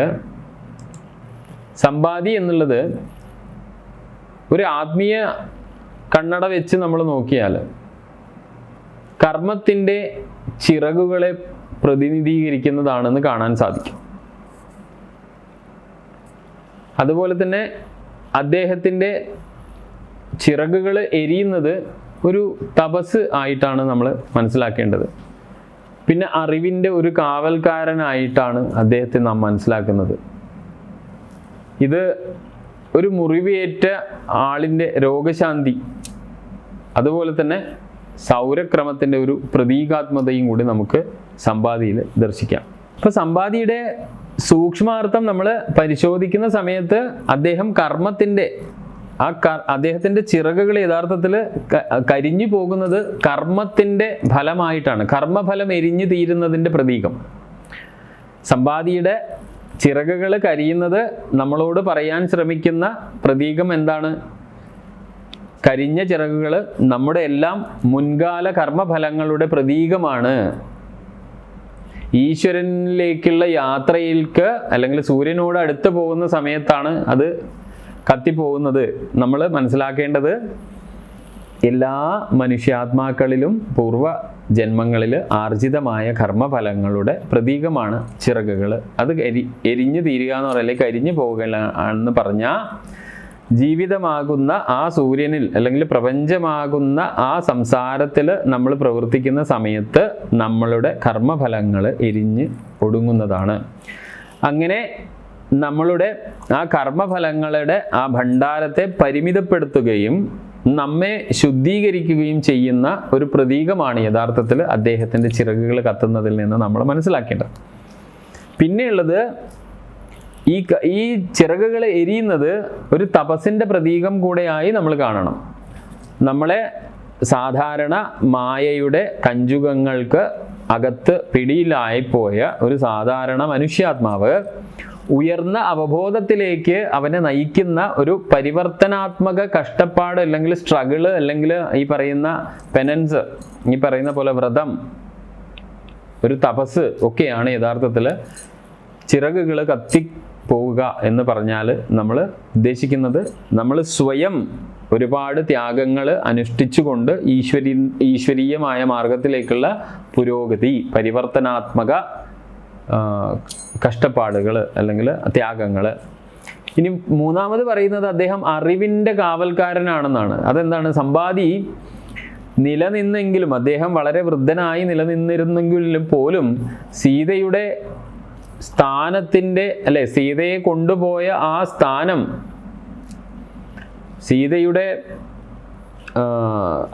സമ്പാദി എന്നുള്ളത് ഒരു ആത്മീയ കണ്ണട വെച്ച് നമ്മൾ നോക്കിയാൽ കർമ്മത്തിൻ്റെ ചിറകുകളെ പ്രതിനിധീകരിക്കുന്നതാണെന്ന് കാണാൻ സാധിക്കും. അതുപോലെ തന്നെ അദ്ദേഹത്തിൻ്റെ ചിറകുകൾ എരിയുന്നത് ഒരു തപസ് ആയിട്ടാണ് നമ്മൾ മനസ്സിലാക്കേണ്ടത്. പിന്നെ അറിവിൻ്റെ ഒരു കാവൽക്കാരനായിട്ടാണ് അദ്ദേഹത്തെ നാം മനസ്സിലാക്കുന്നത്. ഇത് ഒരു മുറിവേറ്റ ആളിൻ്റെ രോഗശാന്തി, അതുപോലെ തന്നെ സൗരക്രമത്തിൻ്റെ ഒരു പ്രതീകാത്മതയും കൂടി നമുക്ക് സമ്പാദിയിൽ ദർശിക്കാം. അപ്പോൾ സമ്പാദിയുടെ സൂക്ഷ്മാർത്ഥം നമ്മൾ പരിശോധിക്കുന്ന സമയത്ത് അദ്ദേഹം കർമ്മത്തിൻ്റെ അദ്ദേഹത്തിൻ്റെ ചിറകുകൾ യഥാർത്ഥത്തിൽ കരിഞ്ഞു പോകുന്നത് കർമ്മത്തിൻ്റെ ഫലമായിട്ടാണ്. കർമ്മഫലം എരിഞ്ഞു തീരുന്നതിൻ്റെ പ്രതീകം. സമ്പാദിയുടെ ചിറകുകൾ കരിയുന്നത് നമ്മളോട് പറയാൻ ശ്രമിക്കുന്ന പ്രതീകം എന്താണ്? കരിഞ്ഞ ചിറകുകൾ നമ്മുടെ എല്ലാം മുൻകാല കർമ്മഫലങ്ങളുടെ പ്രതീകമാണ്. ഈശ്വരനിലേക്കുള്ള യാത്രയിലേക്ക്, അല്ലെങ്കിൽ സൂര്യനോട് അടുത്ത് പോകുന്ന സമയത്താണ് അത് കത്തിപ്പോകുന്നത്. നമ്മൾ മനസ്സിലാക്കേണ്ടത് എല്ലാ മനുഷ്യാത്മാക്കളിലും പൂർവ്വ ജന്മങ്ങളിൽ ആർജിതമായ കർമ്മഫലങ്ങളുടെ പ്രതീകമാണ് ചിറകുകൾ. അത് എരിഞ്ഞു തീരുക എന്ന് പറയല്ലേ, കരിഞ്ഞു പോകുകയാണെന്ന് പറഞ്ഞാൽ ജീവിതമാകുന്ന ആ സൂര്യനിൽ, അല്ലെങ്കിൽ പ്രപഞ്ചമാകുന്ന ആ സംസാരത്തിൽ നമ്മൾ പ്രവർത്തിക്കുന്ന സമയത്ത് നമ്മളുടെ കർമ്മഫലങ്ങൾ എരിഞ്ഞ് ഒടുങ്ങുന്നതാണ്. അങ്ങനെ നമ്മളുടെ ആ കർമ്മഫലങ്ങളുടെ ആ ഭണ്ഡാരത്തെ പരിമിതപ്പെടുത്തുകയും നമ്മെ ശുദ്ധീകരിക്കുകയും ചെയ്യുന്ന ഒരു പ്രതീകമാണ് യഥാർത്ഥത്തിൽ അദ്ദേഹത്തിൻ്റെ ചിറകുകൾ കത്തുന്നതിൽ നിന്ന് നമ്മൾ മനസ്സിലാക്കേണ്ടത്. പിന്നെയുള്ളത് ഈ ചിറകുകൾ എരിയുന്നത് ഒരു തപസ്സിൻ്റെ പ്രതീകം കൂടെയായി നമ്മൾ കാണണം. നമ്മളെ സാധാരണ മായയുടെ കഞ്ചുകങ്ങൾക്ക് അകത്ത് പിടിയിലായിപ്പോയ ഒരു സാധാരണ മനുഷ്യാത്മാവ് ഉയർന്ന അവബോധത്തിലേക്ക് അവനെ നയിക്കുന്ന ഒരു പരിവർത്തനാത്മക കഷ്ടപ്പാട്, അല്ലെങ്കിൽ സ്ട്രഗിള്, അല്ലെങ്കിൽ ഈ പറയുന്ന പെനൻസ്, ഈ പറയുന്ന പോലെ വ്രതം, ഒരു തപസ് ഒക്കെയാണ് യഥാർത്ഥത്തിൽ ചിറകുകൾ കത്തിപ്പോവുക എന്ന് പറഞ്ഞാൽ നമ്മൾ ഉദ്ദേശിക്കുന്നത്. നമ്മൾ സ്വയം ഒരുപാട് ത്യാഗങ്ങൾ അനുഷ്ഠിച്ചുകൊണ്ട് ഈശ്വരീയമായ മാർഗത്തിലേക്കുള്ള പുരോഗതി, പരിവർത്തനാത്മക കഷ്ടപ്പാടുകൾ അല്ലെങ്കിൽ ത്യാഗങ്ങൾ. ഇനി മൂന്നാമത് പറയുന്നത് അദ്ദേഹം അറിവിൻ്റെ കാവൽക്കാരനാണെന്നാണ്. അതെന്താണ്? സമ്പാദി നിലനിന്നെങ്കിലും, അദ്ദേഹം വളരെ വൃദ്ധനായി നിലനിന്നിരുന്നെങ്കിലും പോലും സീതയുടെ സ്ഥാനത്തിൻ്റെ സീതയെ കൊണ്ടുപോയ ആ സ്ഥാനം, സീതയുടെ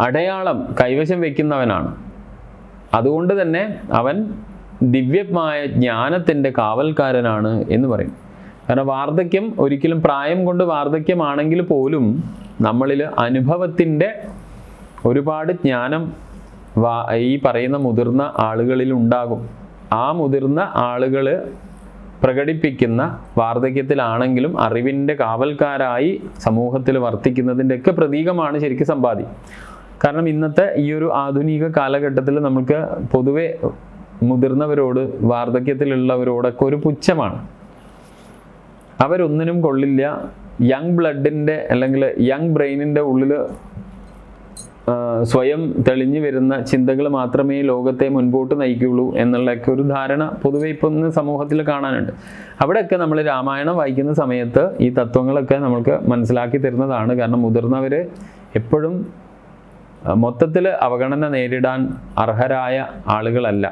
അടയാളം കൈവശം വയ്ക്കുന്നവനാണ്. അതുകൊണ്ട് തന്നെ അവൻ ദിവ്യമായ ജ്ഞാനത്തിൻ്റെ കാവൽക്കാരനാണ് എന്ന് പറയും. കാരണം വാർദ്ധക്യം ഒരിക്കലും പ്രായം കൊണ്ട് വാർദ്ധക്യമാണെങ്കിൽ പോലും നമ്മളിൽ അനുഭവത്തിൻ്റെ ഒരുപാട് ജ്ഞാനം ഈ പറയുന്ന മുതിർന്ന ആളുകളിൽ ഉണ്ടാകും. ആ മുതിർന്ന ആളുകൾ പ്രകടിപ്പിക്കുന്ന വാർദ്ധക്യത്തിലാണെങ്കിലും അറിവിൻ്റെ കാവൽക്കാരായി സമൂഹത്തിൽ വർത്തിക്കുന്നതിൻ്റെയൊക്കെ പ്രതീകമാണ് ശരിക്കും സമ്പാദി. കാരണം ഇന്നത്തെ ഈ ഒരു ആധുനിക കാലഘട്ടത്തിൽ നമുക്ക് പൊതുവെ മുതിർന്നവരോട്, വാർദ്ധക്യത്തിലുള്ളവരോടൊക്കെ ഒരു പുച്ഛമാണ്. അവരൊന്നിനും കൊള്ളില്ല. യങ് ബ്ലഡിൻ്റെ അല്ലെങ്കിൽ യങ് ബ്രെയിനിൻ്റെ ഉള്ളിൽ സ്വയം തെളിഞ്ഞു വരുന്ന ചിന്തകൾ മാത്രമേ ലോകത്തെ മുൻപോട്ട് നയിക്കുകയുള്ളൂ എന്നുള്ളതൊക്കെ ഒരു ധാരണ പൊതുവെ ഇപ്പം ഇന്ന് സമൂഹത്തിൽ കാണാനുണ്ട്. അവിടെയൊക്കെ നമ്മൾ രാമായണം വായിക്കുന്ന സമയത്ത് ഈ തത്വങ്ങളൊക്കെ നമ്മൾക്ക് മനസ്സിലാക്കി തരുന്നതാണ്. കാരണം മുതിർന്നവർ എപ്പോഴും മൊത്തത്തിൽ അവഗണന നേരിടാൻ അർഹരായ ആളുകളല്ല.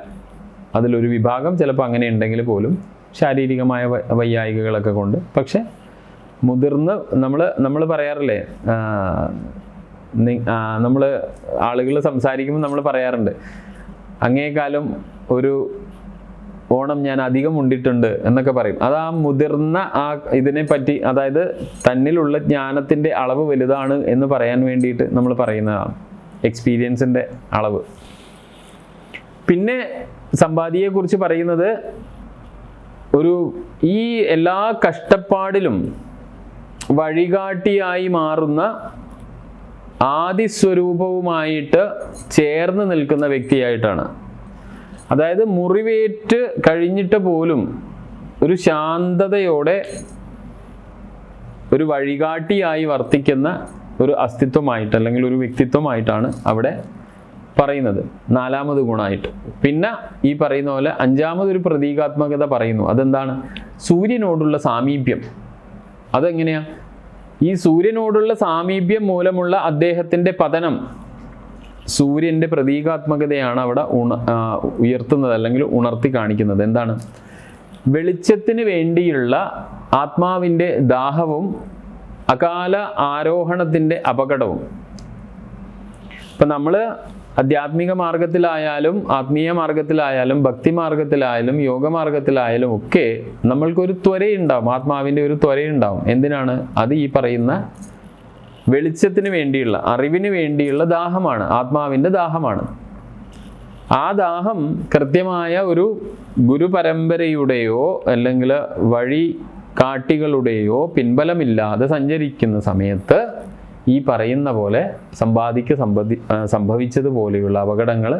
അതിലൊരു വിഭാഗം ചിലപ്പോൾ അങ്ങനെ ഉണ്ടെങ്കിൽ പോലും ശാരീരികമായ വൈയായികകളൊക്കെ കൊണ്ട്. പക്ഷെ മുതിർന്ന് നമ്മൾ പറയാറില്ലേ, നമ്മൾ ആളുകൾ സംസാരിക്കുമ്പോൾ നമ്മൾ പറയാറുണ്ട്, അങ്ങേക്കാലം ഒരു ഓണം ഞാൻ അധികം ഉണ്ടിട്ടുണ്ട് എന്നൊക്കെ പറയും. അത് ആ മുതിർന്ന ആ ഇതിനെ പറ്റി, അതായത് തന്നിലുള്ള ജ്ഞാനത്തിൻ്റെ അളവ് വലുതാണ് എന്ന് പറയാൻ വേണ്ടിയിട്ട് നമ്മൾ പറയുന്നതാണ്, എക്സ്പീരിയൻസിൻ്റെ അളവ്. പിന്നെ സമ്പാദിയെക്കുറിച്ച് പറയുന്നത് ഈ എല്ലാ കഷ്ടപ്പാടിലും വഴികാട്ടിയായി മാറുന്ന ആദിസ്വരൂപവുമായിട്ട് ചേർന്ന് നിൽക്കുന്ന വ്യക്തിയായിട്ടാണ്. അതായത് മുറിവേറ്റ് കഴിഞ്ഞിട്ട് പോലും ഒരു ശാന്തതയോടെ ഒരു വഴികാട്ടിയായി വർത്തിക്കുന്ന ഒരു അസ്തിത്വമായിട്ട് അല്ലെങ്കിൽ ഒരു വ്യക്തിത്വമായിട്ടാണ് അവിടെ പറയുന്നത്, നാലാമത് ഗുണമായിട്ട്. പിന്നെ ഈ പറയുന്ന പോലെ അഞ്ചാമതൊരു പ്രതീകാത്മകത പറയുന്നു. അതെന്താണ്? സൂര്യനോടുള്ള സാമീപ്യം. അതെങ്ങനെയാ? ഈ സൂര്യനോടുള്ള സാമീപ്യം മൂലമുള്ള അദ്ദേഹത്തിൻ്റെ പതനം, സൂര്യൻ്റെ പ്രതീകാത്മകതയാണ് അവിടെ ഉയർത്തുന്നത് അല്ലെങ്കിൽ ഉണർത്തി കാണിക്കുന്നത്. എന്താണ്? വെളിച്ചത്തിന് വേണ്ടിയുള്ള ആത്മാവിൻ്റെ ദാഹവും അകാല ആരോഹണത്തിൻ്റെ അപകടവും. ഇപ്പം നമ്മൾ ആധ്യാത്മിക മാർഗത്തിലായാലും ആത്മീയ മാർഗത്തിലായാലും ഭക്തി മാർഗത്തിലായാലും യോഗമാർഗത്തിലായാലും ഒക്കെ നമ്മൾക്കൊരു ത്വരയുണ്ടാവും, ആത്മാവിൻ്റെ ഒരു ത്വരയുണ്ടാവും. എന്തിനാണ്? അത് ഈ പറയുന്ന വെളിച്ചത്തിന് വേണ്ടിയുള്ള, അറിവിന് വേണ്ടിയുള്ള ദാഹമാണ്, ആത്മാവിൻ്റെ ദാഹമാണ്. ആ ദാഹം കൃത്യമായ ഒരു ഗുരുപരമ്പരയുടെയോ അല്ലെങ്കിൽ വഴി കാട്ടികളുടെയോ പിൻബലമില്ലാതെ സഞ്ചരിക്കുന്ന സമയത്ത് ഈ പറയുന്ന പോലെ സംഭവിച്ചതുപോലെയുള്ള അപകടങ്ങൾ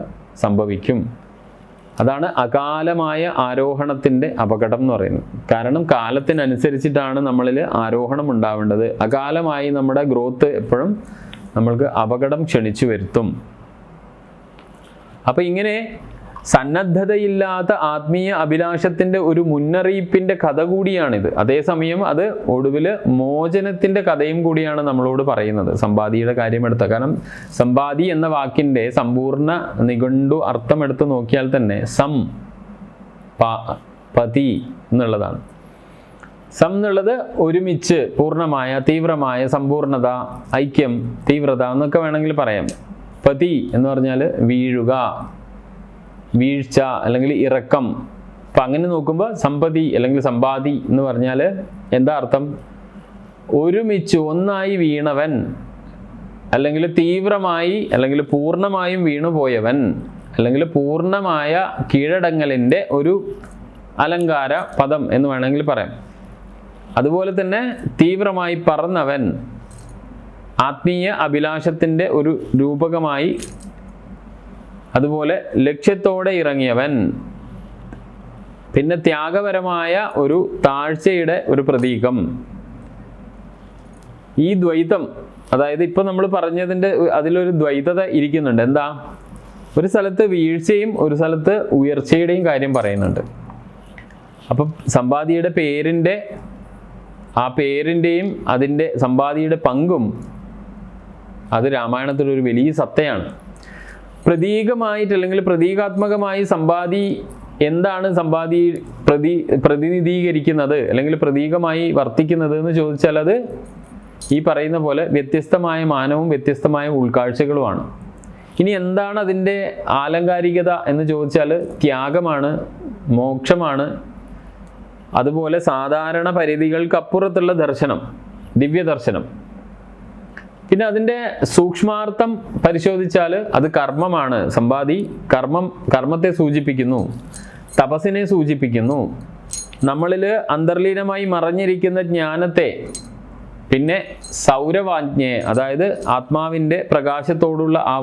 സംഭവിക്കും. അതാണ് അകാലമായ ആരോഹണത്തിൻ്റെ അപകടം എന്ന് പറയുന്നത്. കാരണം കാലത്തിനനുസരിച്ചിട്ടാണ് നമ്മളിൽ ആരോഹണം ഉണ്ടാവേണ്ടത്. അകാലമായി നമ്മുടെ ഗ്രോത്ത് എപ്പോഴും നമ്മൾക്ക് അപകടം ക്ഷണിച്ചു വരുത്തും. അപ്പം ഇങ്ങനെ സന്നദ്ധതയില്ലാത്ത ആത്മീയ അഭിലാഷത്തിൻ്റെ ഒരു മുന്നറിയിപ്പിൻ്റെ കഥ കൂടിയാണിത്. അതേസമയം അത് ഒടുവിൽ മോചനത്തിൻ്റെ കഥയും കൂടിയാണ് നമ്മളോട് പറയുന്നത്, സമ്പാദിയുടെ കാര്യമെടുത്ത. കാരണം സമ്പാദി എന്ന വാക്കിൻ്റെ സമ്പൂർണ്ണ നിഘണ്ടു അർത്ഥമെടുത്ത് നോക്കിയാൽ തന്നെ പതി എന്നുള്ളതാണ്. സം എന്നുള്ളത് ഒരുമിച്ച്, പൂർണ്ണമായ, തീവ്രമായ, സമ്പൂർണത, ഐക്യം, തീവ്രത എന്നൊക്കെ വേണമെങ്കിൽ പറയാം. പതി എന്ന് പറഞ്ഞാൽ വീഴുക, വീഴ്ച അല്ലെങ്കിൽ ഇറക്കം, അപ്പം അങ്ങനെ നോക്കുമ്പോൾ സമ്പതി അല്ലെങ്കിൽ സമ്പാദി എന്ന് പറഞ്ഞാൽ എന്താ അർത്ഥം? ഒരുമിച്ച് ഒന്നായി വീണവൻ, അല്ലെങ്കിൽ തീവ്രമായി അല്ലെങ്കിൽ പൂർണ്ണമായും വീണുപോയവൻ, അല്ലെങ്കിൽ പൂർണ്ണമായ കീഴടങ്ങലിൻ്റെ ഒരു അലങ്കാര പദം എന്ന് വേണമെങ്കിൽ പറയാം. അതുപോലെ തന്നെ തീവ്രമായി പറന്നവൻ, ആത്മീയ അഭിലാഷത്തിൻ്റെ ഒരു രൂപകമായി. അതുപോലെ ലക്ഷ്യത്തോടെ ഇറങ്ങിയവൻ, പിന്നെ ത്യാഗപരമായ ഒരു താഴ്ചയുടെ ഒരു പ്രതീകം. ഈ ദ്വൈതം, അതായത് ഇപ്പം നമ്മൾ പറഞ്ഞതിൻ്റെ അതിലൊരു ദ്വൈതത ഇരിക്കുന്നുണ്ട്. എന്താ? ഒരു സ്ഥലത്ത് വീഴ്ചയും ഒരു സ്ഥലത്ത് ഉയർച്ചയുടെയും കാര്യം പറയുന്നുണ്ട്. അപ്പം സമ്പാദിയുടെ ആ പേരിൻ്റെയും അതിൻ്റെ സമ്പാദിയുടെ പങ്കും അത് രാമായണത്തിലൊരു വലിയ സത്തയാണ്. പ്രതീകമായിട്ട് അല്ലെങ്കിൽ പ്രതീകാത്മകമായി സമ്പാദി എന്താണ് സമ്പാദി പ്രതിനിധീകരിക്കുന്നത് അല്ലെങ്കിൽ പ്രതീകമായി വർത്തിക്കുന്നത് എന്ന് ചോദിച്ചാൽ അത് ഈ പറയുന്ന പോലെ വ്യത്യസ്തമായ മാനവും വ്യത്യസ്തമായ ഉൾക്കാഴ്ചകളുമാണ്. ഇനി എന്താണ് അതിൻ്റെ ആലങ്കാരികത എന്ന് ചോദിച്ചാൽ ത്യാഗമാണ്, മോക്ഷമാണ്, അതുപോലെ സാധാരണ പരിധികൾക്കപ്പുറത്തുള്ള ദർശനം, ദിവ്യദർശനം. പിന്നെ അതിൻ്റെ സൂക്ഷ്മാർത്ഥം പരിശോധിച്ചാൽ അത് കർമ്മമാണ്. സമ്പാദി കർമ്മത്തെ സൂചിപ്പിക്കുന്നു, തപസ്സിനെ സൂചിപ്പിക്കുന്നു, നമ്മളിൽ അന്തർലീനമായി മറഞ്ഞിരിക്കുന്ന ജ്ഞാനത്തെ, പിന്നെ സൗരവാജ്ഞയെ, അതായത് ആത്മാവിൻ്റെ പ്രകാശത്തോടുള്ള ആ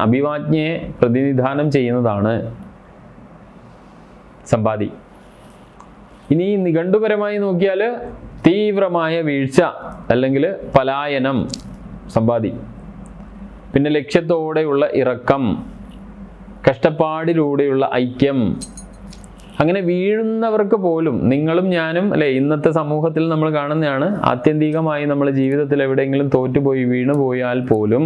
അഭിവാജ്ഞയെ പ്രതിനിധാനം ചെയ്യുന്നതാണ് സമ്പാദി. ഇനി നിഘണ്ടുപരമായി നോക്കിയാൽ തീവ്രമായ വീഴ്ച അല്ലെങ്കിൽ പലായനം സമ്പാദി. പിന്നെ ലക്ഷ്യത്തോടെയുള്ള ഇറക്കം, കഷ്ടപ്പാടിലൂടെയുള്ള ഐക്യം. അങ്ങനെ വീഴുന്നവർക്ക് പോലും, നിങ്ങളും ഞാനും അല്ലെ, ഇന്നത്തെ സമൂഹത്തിൽ നമ്മൾ കാണുന്നതാണ്, ആത്യന്തികമായി നമ്മുടെ ജീവിതത്തിൽ എവിടെയെങ്കിലും തോറ്റുപോയി വീണുപോയാൽ പോലും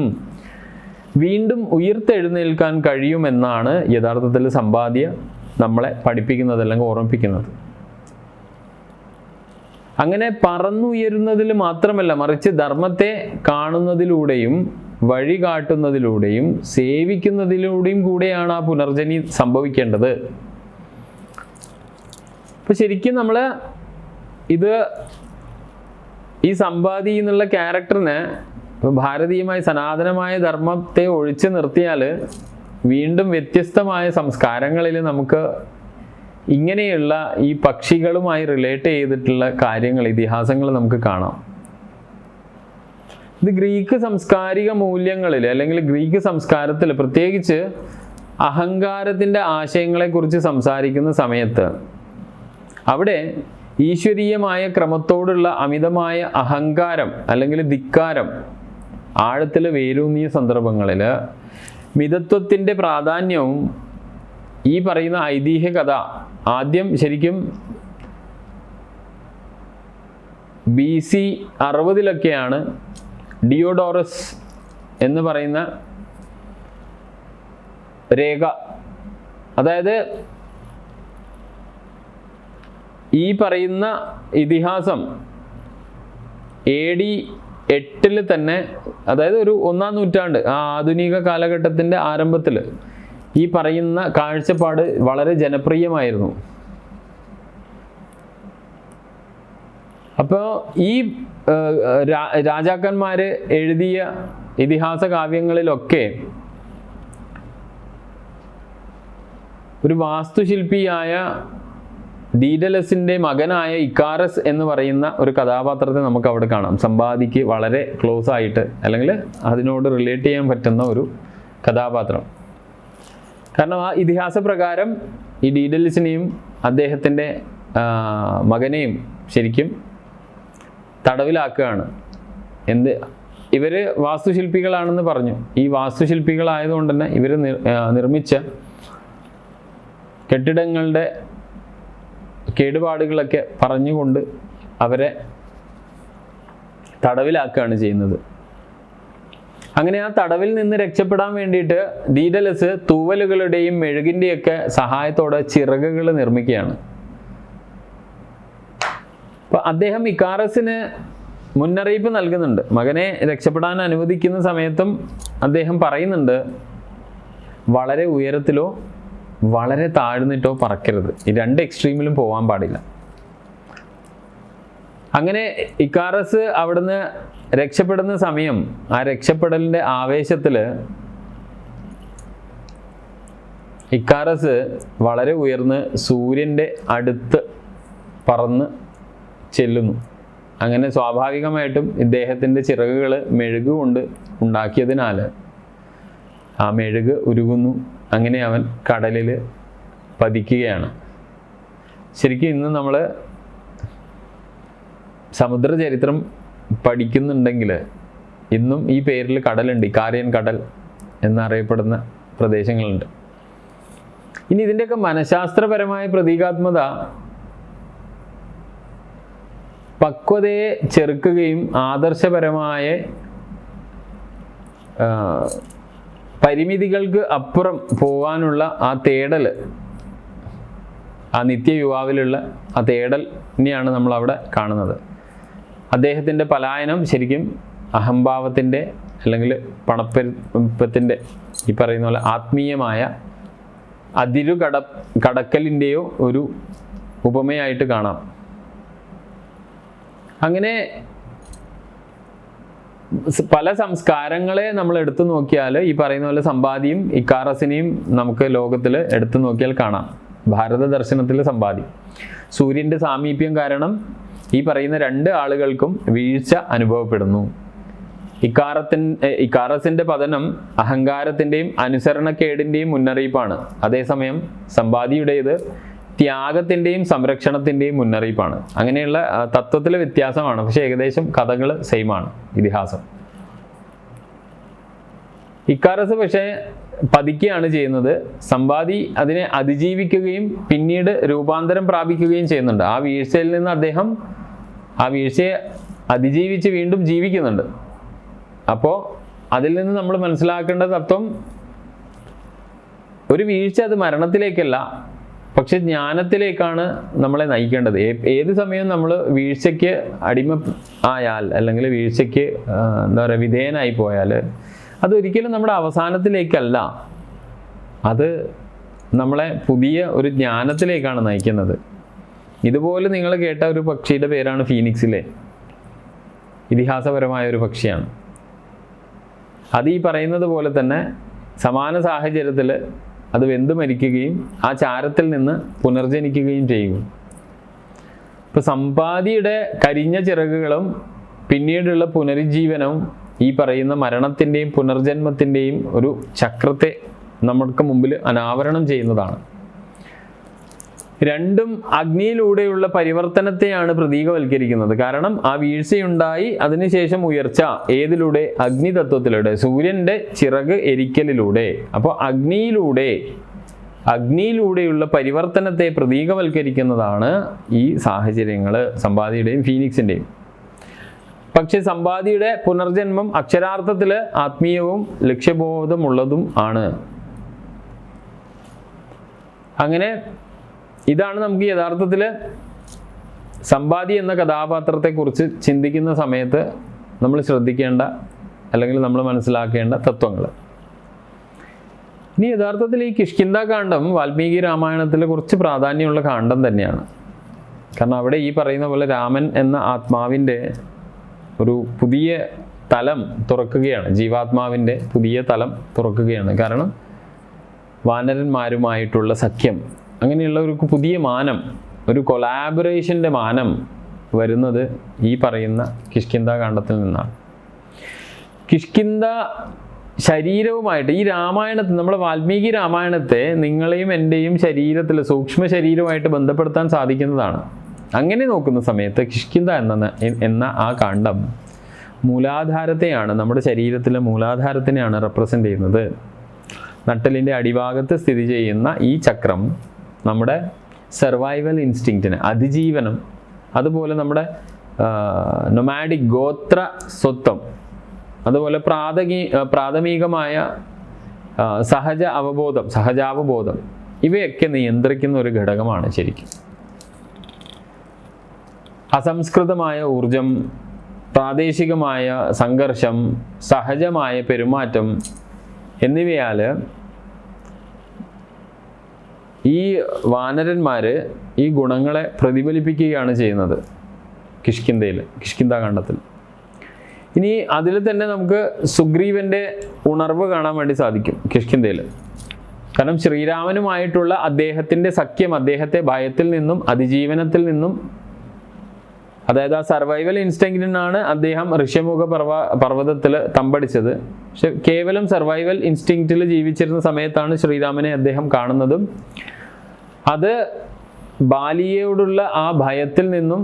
വീണ്ടും ഉയർത്തെഴുന്നേൽക്കാൻ കഴിയുമെന്നാണ് യഥാർത്ഥത്തിൽ സമ്പാദ്യ നമ്മളെ പഠിപ്പിക്കുന്നത് അല്ലെങ്കിൽ ഓർമ്മിപ്പിക്കുന്നത്. അങ്ങനെ പറന്നുയരുന്നതിൽ മാത്രമല്ല, മറിച്ച് ധർമ്മത്തെ കാണുന്നതിലൂടെയും വഴി കാട്ടുന്നതിലൂടെയും സേവിക്കുന്നതിലൂടെയും കൂടെയാണ് ആ പുനർജനി സംഭവിക്കേണ്ടത്. അപ്പോൾ ശരിക്കും നമ്മൾ ഈ സമ്പാദി എന്നുള്ള ക്യാരക്ടറിന് ഭാരതീയമായ സനാതനമായ ധർമ്മത്തെ ഒഴിച്ചു നിർത്തിയാൽ വീണ്ടും വ്യത്യസ്തമായ സംസ്കാരങ്ങളിൽ നമുക്ക് ഇങ്ങനെയുള്ള ഈ പക്ഷികളുമായി റിലേറ്റ് ചെയ്തിട്ടുള്ള കാര്യങ്ങൾ, ഇതിഹാസങ്ങൾ നമുക്ക് കാണാം. ഇത് ഗ്രീക്ക് സാംസ്കാരിക മൂല്യങ്ങളിൽ അല്ലെങ്കിൽ ഗ്രീക്ക് സംസ്കാരത്തിൽ പ്രത്യേകിച്ച് അഹങ്കാരത്തിൻ്റെ ആശയങ്ങളെക്കുറിച്ച് സംസാരിക്കുന്ന സമയത്ത് അവിടെ ഈശ്വരീയമായ ക്രമത്തോടുള്ള അമിതമായ അഹങ്കാരം അല്ലെങ്കിൽ ധിക്കാരം ആഴത്തിൽ വേരൂന്നിയ സന്ദർഭങ്ങളിൽ മിതത്വത്തിൻ്റെ പ്രാധാന്യവും ഈ പറയുന്ന ഐതിഹ്യ കഥ ആദ്യം ശരിക്കും BC 60 ഡിയോഡോറസ് എന്ന് പറയുന്ന രേഖ, അതായത് ഈ പറയുന്ന ഇതിഹാസം AD 8 തന്നെ, അതായത് ഒരു 1-ാം നൂറ്റാണ്ട് ആധുനിക കാലഘട്ടത്തിൻ്റെ ആരംഭത്തിൽ ഈ പറയുന്ന കാഴ്ചപ്പാട് വളരെ ജനപ്രിയമായിരുന്നു. അപ്പോൾ ഈ രാജാക്കന്മാർ എഴുതിയ ഇതിഹാസ കാവ്യങ്ങളിലൊക്കെ ഒരു വാസ്തുശില്പിയായ ഡീഡലസിൻ്റെ മകനായ ഇക്കാറസ് എന്ന് പറയുന്ന ഒരു കഥാപാത്രത്തെ നമുക്ക് അവിടെ കാണാം. സമ്പാദിക്ക് വളരെ ക്ലോസ് ആയിട്ട് അല്ലെങ്കിൽ അതിനോട് റിലേറ്റ് ചെയ്യാൻ പറ്റുന്ന ഒരു കഥാപാത്രം. കാരണം ആ ഇതിഹാസ പ്രകാരം ഈ ഡീഡലസിനെയും അദ്ദേഹത്തിൻ്റെ മകനെയും ശരിക്കും തടവിലാക്കുകയാണ്. ഇവർ വാസ്തുശില്പികളാണെന്ന് പറഞ്ഞു. ഈ വാസ്തുശില്പികളായതുകൊണ്ട് തന്നെ ഇവർ നിർമ്മിച്ച കെട്ടിടങ്ങളുടെ കേടുപാടുകളൊക്കെ പറഞ്ഞുകൊണ്ട് അവരെ തടവിലാക്കുകയാണ് ചെയ്യുന്നത്. അങ്ങനെ ആ തടവിൽ നിന്ന് രക്ഷപ്പെടാൻ വേണ്ടിയിട്ട് ഡീഡലസ് തൂവലുകളുടെയും മെഴുകിൻ്റെയൊക്കെ സഹായത്തോടെ ചിറകുകൾ നിർമ്മിക്കുകയാണ്. അപ്പോൾ അദ്ദേഹം ഇക്കാറസിന് മുന്നറിയിപ്പ് നൽകുന്നുണ്ട്. മകനെ രക്ഷപ്പെടാൻ അനുവദിക്കുന്ന സമയത്തും അദ്ദേഹം പറയുന്നുണ്ട്, വളരെ ഉയരത്തിലോ വളരെ താഴ്ന്നിട്ടോ പറക്കരുത്. ഈ രണ്ട് എക്സ്ട്രീമിലും പോകാൻ പാടില്ല. അങ്ങനെ ഇക്കാറസ് അവിടുന്ന് രക്ഷപ്പെടുന്ന സമയം, ആ രക്ഷപ്പെടലിൻ്റെ ആവേശത്തിൽ ഇക്കാറസ് വളരെ ഉയർന്ന് സൂര്യൻ്റെ അടുത്ത് പറന്ന് ചെല്ലുന്നു. അങ്ങനെ സ്വാഭാവികമായിട്ടും ഇദ്ദേഹത്തിൻ്റെ ചിറകുകൾ മെഴുകുകൊണ്ട് ഉണ്ടാക്കിയതിനാൽ ആ മെഴുക് ഉരുകുന്നു. അങ്ങനെ അവൻ കടലിൽ പതിക്കുകയാണ്. ശരിക്കും ഇന്ന് നമ്മൾ സമുദ്ര ചരിത്രം പഠിക്കുന്നുണ്ടെങ്കിൽ ഇന്നും ഈ പേരിൽ കടലുണ്ട്. ഇക്കാറിയൻ കടൽ എന്നറിയപ്പെടുന്ന പ്രദേശങ്ങളുണ്ട്. ഇനി ഇതിൻ്റെയൊക്കെ മനഃശാസ്ത്രപരമായ പ്രതീകാത്മത പക്വതയെ ചെറുക്കുകയും ആദർശപരമായ പരിമിതികൾക്ക് അപ്പുറം പോകാനുള്ള ആ തേടൽ, ആ നിത്യയുവാവിലുള്ള ആ തേടലിനെയാണ് നമ്മളവിടെ കാണുന്നത്. അദ്ദേഹത്തിൻ്റെ പലായനം ശരിക്കും അഹംഭാവത്തിൻ്റെ അല്ലെങ്കിൽ പണപ്പെരുപ്പത്തിൻ്റെ ഈ പറയുന്ന പോലെ ആത്മീയമായ കടക്കലിൻ്റെയോ ഒരു ഉപമയായിട്ട് കാണാം. അങ്ങനെ പല സംസ്കാരങ്ങളെ നമ്മൾ എടുത്തു നോക്കിയാൽ ഈ പറയുന്ന പോലെ സമ്പാദിയും ഇക്കാറസിനെയും നമുക്ക് ലോകത്തിൽ എടുത്തു നോക്കിയാൽ കാണാം. ഭാരത ദർശനത്തിൽ സമ്പാദി സൂര്യൻ്റെ സാമീപ്യം കാരണം ഈ പറയുന്ന രണ്ട് ആളുകൾക്കും വീഴ്ച അനുഭവപ്പെടുന്നു. ഇക്കാറസിൻ്റെ പതനം അഹങ്കാരത്തിൻ്റെയും അനുസരണക്കേടിൻ്റെയും മുന്നറിയിപ്പാണ്. അതേസമയം സമ്പാദിയുടേത് ത്യാഗത്തിൻ്റെയും സംരക്ഷണത്തിൻ്റെയും മുന്നറിയിപ്പാണ്. അങ്ങനെയുള്ള തത്വത്തിലെ വ്യത്യാസമാണ്, പക്ഷെ ഏകദേശം കഥകൾ സെയിമാണ്, ഇതിഹാസം. ഇക്കാറസ് പക്ഷേ പതിക്കുകയാണ് ചെയ്യുന്നത്. സമ്പാദി അതിനെ അതിജീവിക്കുകയും പിന്നീട് രൂപാന്തരം പ്രാപിക്കുകയും ചെയ്യുന്നുണ്ട്. ആ വീഴ്ചയിൽ നിന്ന് അദ്ദേഹം ആ വീഴ്ചയെ അതിജീവിച്ച് വീണ്ടും ജീവിക്കുന്നുണ്ട്. അപ്പോൾ അതിൽ നിന്ന് നമ്മൾ മനസ്സിലാക്കേണ്ട തത്വം, ഒരു വീഴ്ച അത് മരണത്തിലേക്കല്ല, പക്ഷെ ജ്ഞാനത്തിലേക്കാണ് നമ്മളെ നയിക്കേണ്ടത്. ഏത് സമയവും നമ്മൾ വീഴ്ചയ്ക്ക് അടിമ ആയാൽ അല്ലെങ്കിൽ വീഴ്ചയ്ക്ക് എന്താ പറയുക വിധേയനായി പോയാൽ അതൊരിക്കലും നമ്മുടെ അവസാനത്തിലേക്കല്ല, അത് നമ്മളെ പുതിയ ഒരു ജ്ഞാനത്തിലേക്കാണ് നയിക്കുന്നത്. ഇതുപോലെ നിങ്ങൾ കേട്ട ഒരു പക്ഷിയുടെ പേരാണ് ഫീനിക്സിലെ. ഇതിഹാസപരമായ ഒരു പക്ഷിയാണ്. അത് ഈ പറയുന്നത് പോലെ തന്നെ സമാന സാഹചര്യത്തിൽ അത് വെന്ത് മരിക്കുകയും ആ ചാരത്തിൽ നിന്ന് പുനർജനിക്കുകയും ചെയ്യും. ഇപ്പം സമ്പാദിയുടെ കരിഞ്ഞ ചിറകുകളും പിന്നീടുള്ള പുനരുജ്ജീവനവും ഈ പറയുന്ന മരണത്തിൻ്റെയും പുനർജന്മത്തിൻ്റെയും ഒരു ചക്രത്തെ നമ്മൾക്ക് മുമ്പിൽ അനാവരണം ചെയ്യുന്നതാണ്. രണ്ടും അഗ്നിയിലൂടെയുള്ള പരിവർത്തനത്തെയാണ് പ്രതീകവൽക്കരിക്കുന്നത്. കാരണം ആ വീഴ്ചയുണ്ടായി അതിനുശേഷം ഉയർച്ച ഏതിലൂടെ? അഗ്നിതത്വത്തിലൂടെ, സൂര്യൻ്റെ ചിറക് എരിക്കലിലൂടെ. അപ്പോൾ അഗ്നിയിലൂടെയുള്ള പരിവർത്തനത്തെ പ്രതീകവൽക്കരിക്കുന്നതാണ് ഈ സാഹചര്യങ്ങൾ സമ്പാദിയുടെയും ഫീനിക്സിൻ്റെയും. പക്ഷെ സമ്പാദിയുടെ പുനർജന്മം അക്ഷരാർത്ഥത്തിൽ ആത്മീയവും ലക്ഷ്യബോധമുള്ളതും ആണ്. അങ്ങനെ ഇതാണ് നമുക്ക് യഥാർത്ഥത്തിൽ സമ്പാദി എന്ന കഥാപാത്രത്തെക്കുറിച്ച് ചിന്തിക്കുന്ന സമയത്ത് നമ്മൾ ശ്രദ്ധിക്കേണ്ട അല്ലെങ്കിൽ നമ്മൾ മനസ്സിലാക്കേണ്ട തത്വങ്ങൾ. ഇനി യഥാർത്ഥത്തിൽ ഈ കിഷ്കിന്ധാകാന്ഡം വാൽമീകി രാമായണത്തിൽ കുറച്ച് പ്രാധാന്യമുള്ള കാണ്ഡം തന്നെയാണ്. കാരണം അവിടെ ഈ പറയുന്ന പോലെ രാമൻ എന്ന ആത്മാവിൻ്റെ ഒരു പുതിയ തലം തുറക്കുകയാണ്, ജീവാത്മാവിൻ്റെ പുതിയ തലം തുറക്കുകയാണ്. കാരണം വാനരന്മാരുമായിട്ടുള്ള സഖ്യം, അങ്ങനെയുള്ള ഒരു പുതിയ മാനം, ഒരു കൊളാബറേഷൻ്റെ മാനം വരുന്നത് ഈ പറയുന്ന കിഷ്കിന്ധാകാന്ഡത്തിൽ നിന്നാണ്. കിഷ്കിന്ധ ശരീരവുമായിട്ട് ഈ രാമായണത്തിൽ, നമ്മുടെ വാൽമീകി രാമായണത്തെ നിങ്ങളെയും എൻ്റെയും ശരീരത്തിൽ സൂക്ഷ്മ ശരീരവുമായിട്ട് ബന്ധപ്പെടുത്താൻ സാധിക്കുന്നതാണ്. അങ്ങനെ നോക്കുന്ന സമയത്ത് കിഷ്കിന്ധ എന്ന ആ കാണ്ഡം മൂലാധാരത്തെയാണ്, നമ്മുടെ ശരീരത്തിലെ മൂലാധാരത്തിനെയാണ് റെപ്രസെൻ്റ് ചെയ്യുന്നത്. നട്ടലിൻ്റെ അടിഭാഗത്ത് സ്ഥിതി ചെയ്യുന്ന ഈ ചക്രം നമ്മുടെ സർവൈവൽ ഇൻസ്റ്റിങ്ക്റ്റിന്, അതിജീവനം, അതുപോലെ നമ്മുടെ നൊമാഡിക് ഗോത്ര സ്വത്വം, അതുപോലെ പ്രാഥമികമായ സഹജാവബോധം ഇവയൊക്കെ നിയന്ത്രിക്കുന്ന ഒരു ഘടകമാണ് ശരിക്കും. അസംസ്കൃതമായ ഊർജം, പ്രാദേശികമായ സംഘർഷം, സഹജമായ പെരുമാറ്റം എന്നിവയാൽ ഈ വാനരന്മാർ ഈ ഗുണങ്ങളെ പ്രതിഫലിപ്പിക്കുകയാണ് ചെയ്യുന്നത് കിഷ്കിന്ധാകാണ്ഡത്തിൽ. ഇനി അതിൽ തന്നെ നമുക്ക് സുഗ്രീവൻ്റെ ഉണർവ് കാണാൻ വേണ്ടി സാധിക്കും കിഷ്കിന്ധയിൽ. കാരണം ശ്രീരാമനുമായിട്ടുള്ള അദ്ദേഹത്തിൻ്റെ സഖ്യം അദ്ദേഹത്തെ ഭയത്തിൽ നിന്നും അതിജീവനത്തിൽ നിന്നും, അതായത് ആ സർവൈവൽ ഇൻസ്റ്റിങ്ക്റ്റിനാണ് അദ്ദേഹം ഋഷ്യമുഖ പർവ്വതത്തിൽ തമ്പടിച്ചത്. പക്ഷെ കേവലം സർവൈവൽ ഇൻസ്റ്റിങ്ക്റ്റിൽ ജീവിച്ചിരുന്ന സമയത്താണ് ശ്രീരാമനെ അദ്ദേഹം കാണുന്നതും. അത് ബാലിയോടുള്ള ആ ഭയത്തിൽ നിന്നും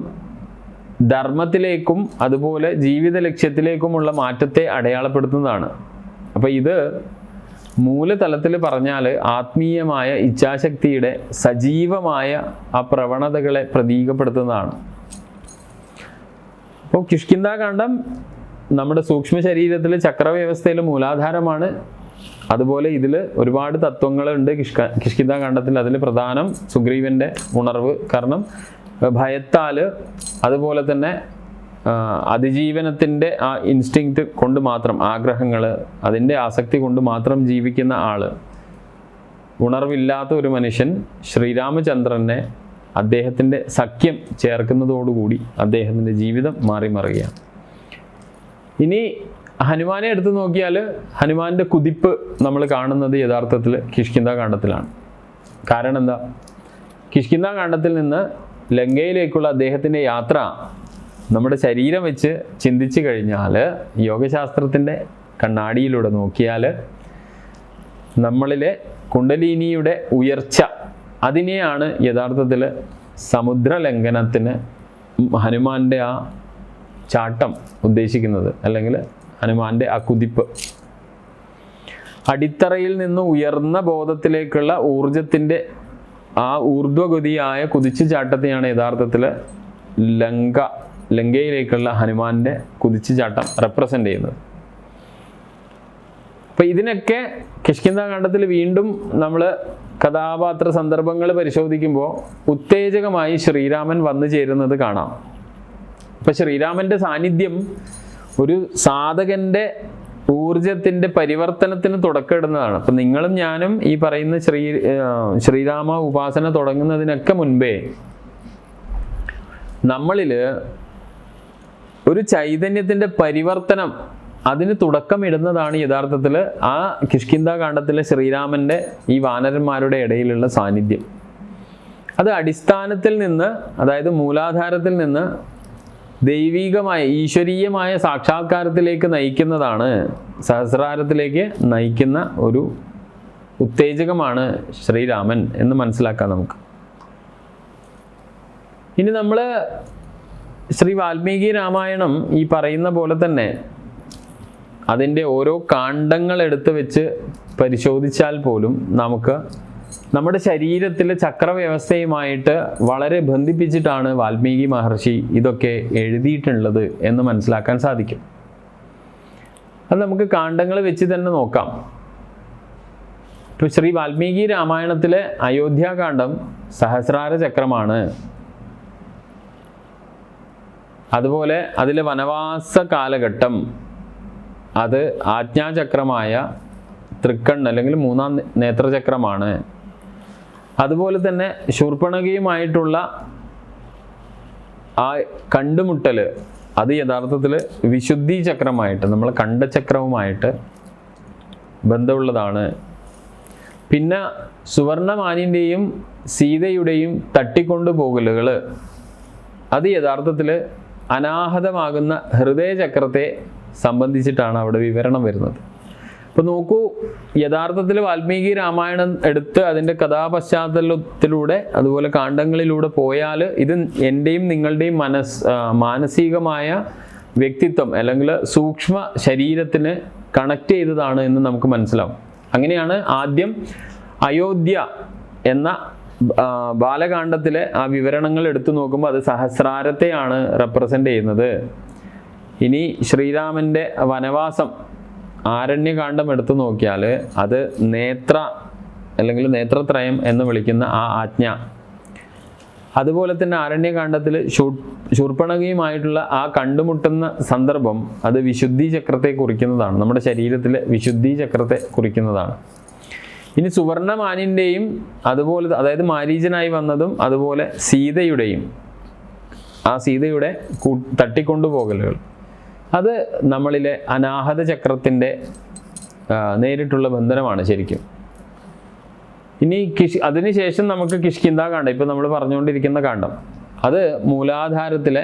ധർമ്മത്തിലേക്കും അതുപോലെ ജീവിത ലക്ഷ്യത്തിലേക്കുമുള്ള മാറ്റത്തെ അടയാളപ്പെടുത്തുന്നതാണ്. അപ്പം ഇത് മൂലതലത്തിൽ പറഞ്ഞാൽ ആത്മീയമായ ഇച്ഛാശക്തിയുടെ സജീവമായ ആ പ്രവണതകളെ പ്രതീകപ്പെടുത്തുന്നതാണ്. അപ്പോൾ കിഷ്കിന്ധാകാന്ഡം നമ്മുടെ സൂക്ഷ്മ ശരീരത്തിൽ ചക്രവ്യവസ്ഥയിൽ മൂലാധാരമാണ്. അതുപോലെ ഇതിൽ ഒരുപാട് തത്വങ്ങളുണ്ട് കിഷ്കിന്ധാകാന്ഡത്തിൽ. അതിൽ പ്രധാനം സുഗ്രീവൻ്റെ ഉണർവ്. കാരണം ഭയത്താൽ അതുപോലെ തന്നെ അതിജീവനത്തിൻ്റെ ആ ഇൻസ്റ്റിങ്ക്റ്റ് കൊണ്ട് മാത്രം, ആഗ്രഹങ്ങൾ, അതിൻ്റെ ആസക്തി കൊണ്ട് മാത്രം ജീവിക്കുന്ന ആൾ, ഉണർവില്ലാത്ത ഒരു മനുഷ്യൻ ശ്രീരാമചന്ദ്രനെ അദ്ദേഹത്തിൻ്റെ സഖ്യം ചേർക്കുന്നതോടുകൂടി അദ്ദേഹത്തിൻ്റെ ജീവിതം മാറിമറിയുകയാണ്. ഇനി ഹനുമാനെ എടുത്തു നോക്കിയാൽ ഹനുമാൻ്റെ കുതിപ്പ് നമ്മൾ കാണുന്നത് യഥാർത്ഥത്തിൽ കിഷ്കിന്ധാകാന്ഡത്തിലാണ്. കാരണം എന്താ? കിഷ്കിന്ധാകാന്ഡത്തിൽ നിന്ന് ലങ്കയിലേക്കുള്ള അദ്ദേഹത്തിൻ്റെ യാത്ര നമ്മുടെ ശരീരം വെച്ച് ചിന്തിച്ചു കഴിഞ്ഞാൽ, യോഗശാസ്ത്രത്തിൻ്റെ കണ്ണാടിയിലൂടെ നോക്കിയാൽ നമ്മളിലെ കുണ്ടലിനിയുടെ ഉയർച്ച, അതിനെയാണ് യഥാർത്ഥത്തിൽ സമുദ്രലംഘനത്തിന് ഹനുമാൻ്റെ ആ ചാട്ടം ഉദ്ദേശിക്കുന്നത്, അല്ലെങ്കിൽ ഹനുമാൻ്റെ ആ കുതിപ്പ്. അടിത്തറയിൽ നിന്ന് ഉയർന്ന ബോധത്തിലേക്കുള്ള ഊർജത്തിൻ്റെ ആ ഊർധ്വഗതിയായ കുതിച്ചു ചാട്ടത്തെയാണ് യഥാർത്ഥത്തിൽ ലങ്കയിലേക്കുള്ള ഹനുമാന്റെ കുതിച്ചു ചാട്ടം റെപ്രസെൻ്റ് ചെയ്യുന്നത്. അപ്പം ഇതിനൊക്കെ കിഷ്കിന്ധാകാന്ഡത്തിൽ വീണ്ടും നമ്മൾ കഥാപാത്ര സന്ദർഭങ്ങൾ പരിശോധിക്കുമ്പോൾ ഉത്തേജകമായി ശ്രീരാമൻ വന്നു ചേരുന്നത് കാണാം. അപ്പം ശ്രീരാമൻ്റെ സാന്നിധ്യം ഒരു സാധകൻ്റെ ഊർജത്തിൻ്റെ പരിവർത്തനത്തിന് തുടക്കമിടുന്നതാണ്. അപ്പം നിങ്ങളും ഞാനും ഈ പറയുന്ന ശ്രീരാമ ഉപാസന തുടങ്ങുന്നതിനൊക്കെ മുൻപേ നമ്മളിൽ ഒരു ചൈതന്യത്തിൻ്റെ പരിവർത്തനം, അതിന് തുടക്കമിടുന്നതാണ് യഥാർത്ഥത്തിൽ ആ കിഷ്കിന്ധാകാന്ഡത്തിലെ ശ്രീരാമൻ്റെ ഈ വാനരന്മാരുടെ ഇടയിലുള്ള സാന്നിധ്യം. അത് അടിസ്ഥാനത്തിൽ നിന്ന്, അതായത് മൂലാധാരത്തിൽ നിന്ന് ദൈവികമായ ഈശ്വരീയമായ സാക്ഷാത്കാരത്തിലേക്ക് നയിക്കുന്നതാണ്, സഹസ്രാരത്തിലേക്ക് നയിക്കുന്ന ഒരു ഉത്തേജകമാണ് ശ്രീരാമൻ എന്ന് മനസ്സിലാക്കാം നമുക്ക്. ഇനി നമ്മൾ ശ്രീ വാൽമീകി രാമായണം ഈ പറയുന്ന പോലെ തന്നെ അതിൻ്റെ ഓരോ കാണ്ഡങ്ങൾ എടുത്ത് വെച്ച് പരിശോധിച്ചാൽ പോലും നമുക്ക് നമ്മുടെ ശരീരത്തിലെ ചക്രവ്യവസ്ഥയുമായിട്ട് വളരെ ബന്ധിപ്പിച്ചിട്ടാണ് വാൽമീകി മഹർഷി ഇതൊക്കെ എഴുതിയിട്ടുള്ളത് എന്ന് മനസ്സിലാക്കാൻ സാധിക്കും. അത് നമുക്ക് കാണ്ഡങ്ങൾ വെച്ച് തന്നെ നോക്കാം. ഇപ്പോൾ ശ്രീ വാൽമീകി രാമായണത്തിലെ അയോധ്യാകാന്ഡം സഹസ്രാര ചക്രമാണ്. അതുപോലെ അതിലെ വനവാസ കാലഘട്ടം അത് ആജ്ഞാചക്രമായ തൃക്കണ്ണ് അല്ലെങ്കിൽ മൂന്നാം നേത്രചക്രമാണ്. അതുപോലെ തന്നെ ശൂർപ്പണഖയുമായിട്ടുള്ള ആ കണ്ടുമുട്ടൽ അത് യഥാർത്ഥത്തിൽ വിശുദ്ധി ചക്രമായിട്ട്, നമ്മൾ കണ്ഠചക്രവുമായിട്ട് ബന്ധമുള്ളതാണ്. പിന്നെ സുവർണമാനിൻ്റെയും സീതയുടെയും തട്ടിക്കൊണ്ടുപോകലുകൾ അത് യഥാർത്ഥത്തിൽ അനാഹതമാകുന്ന ഹൃദയചക്രത്തെ സംബന്ധിച്ചിട്ടാണ് അവിടെ വിവരണം വരുന്നത്. അപ്പോൾ നോക്കൂ, യഥാർത്ഥത്തിൽ വാൽമീകി രാമായണം എടുത്ത് അതിൻ്റെ കഥാപശ്ചാത്തലത്തിലൂടെ അതുപോലെ കാണ്ഡങ്ങളിലൂടെ പോയാൽ ഇത് എൻ്റെയും നിങ്ങളുടെയും മാനസികമായ വ്യക്തിത്വം അല്ലെങ്കിൽ സൂക്ഷ്മ ശരീരത്തിന് കണക്ട് ചെയ്തതാണ് എന്ന് നമുക്ക് മനസ്സിലാവും. അങ്ങനെയാണ് ആദ്യം അയോധ്യ എന്ന ബാലകാണ്ഡത്തിലെ ആ വിവരണങ്ങൾ എടുത്തു നോക്കുമ്പോൾ അത് സഹസ്രാരത്തെയാണ് റെപ്രസെൻ്റ് ചെയ്യുന്നത്. ഇനി ശ്രീരാമൻ്റെ വനവാസം ആരണ്യകാന്ഡം എടുത്തു നോക്കിയാൽ അത് നേത്ര അല്ലെങ്കിൽ നേത്രത്രയം എന്ന് വിളിക്കുന്ന ആ ആജ്ഞ. അതുപോലെ തന്നെ ആരണ്യകാന്ഡത്തിൽ ശൂർപ്പണഖയുമായിട്ടുള്ള ആ കണ്ടുമുട്ടുന്ന സന്ദർഭം അത് വിശുദ്ധി ചക്രത്തെ കുറിക്കുന്നതാണ്, നമ്മുടെ ശരീരത്തിലെ വിശുദ്ധി ചക്രത്തെ കുറിക്കുന്നതാണ്. ഇനി സുവർണമാനിൻ്റെയും അതുപോലെ, അതായത് മാരീചനായി വന്നതും അതുപോലെ സീതയുടെയും ആ സീതയുടെ തട്ടിക്കൊണ്ടുപോകലുകൾ, അത് നമ്മളിലെ അനാഹത ചക്രത്തിൻ്റെ നേരിട്ടുള്ള ബന്ധനമാണ് ശരിക്കും. ഇനി അതിനുശേഷം നമുക്ക് കിഷ്കിന്ധാകാന്ഡം, ഇപ്പം നമ്മൾ പറഞ്ഞുകൊണ്ടിരിക്കുന്ന കാണ്ഡം, അത് മൂലാധാരത്തിലെ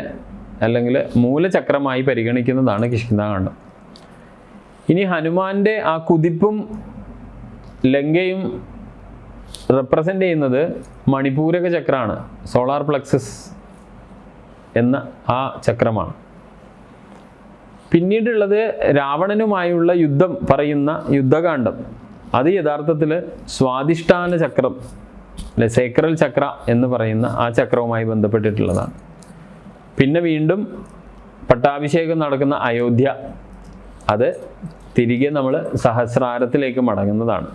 അല്ലെങ്കിൽ മൂലചക്രമായി പരിഗണിക്കുന്നതാണ് കിഷ്കിന്ധാകാന്ഡം. ഇനി ഹനുമാന്റെ ആ കുതിപ്പും ലങ്കയും റെപ്രസെൻ്റ് ചെയ്യുന്നത് മണിപൂരക ചക്രമാണ്, സോളാർ പ്ലക്സസ് എന്ന ആ ചക്രമാണ്. പിന്നീടുള്ളത് രാവണനുമായുള്ള യുദ്ധം പറയുന്ന യുദ്ധകാന്ഡം, അത് യഥാർത്ഥത്തിൽ സ്വാധിഷ്ഠാന ചക്രം അല്ലെ സേക്രൽ ചക്ര എന്ന് പറയുന്ന ആ ചക്രവുമായി ബന്ധപ്പെട്ടിട്ടുള്ളതാണ്. പിന്നെ വീണ്ടും പട്ടാഭിഷേകം നടക്കുന്ന അയോധ്യ, അത് തിരികെ നമ്മൾ സഹസ്രാരത്തിലേക്ക് മടങ്ങുന്നതാണ്.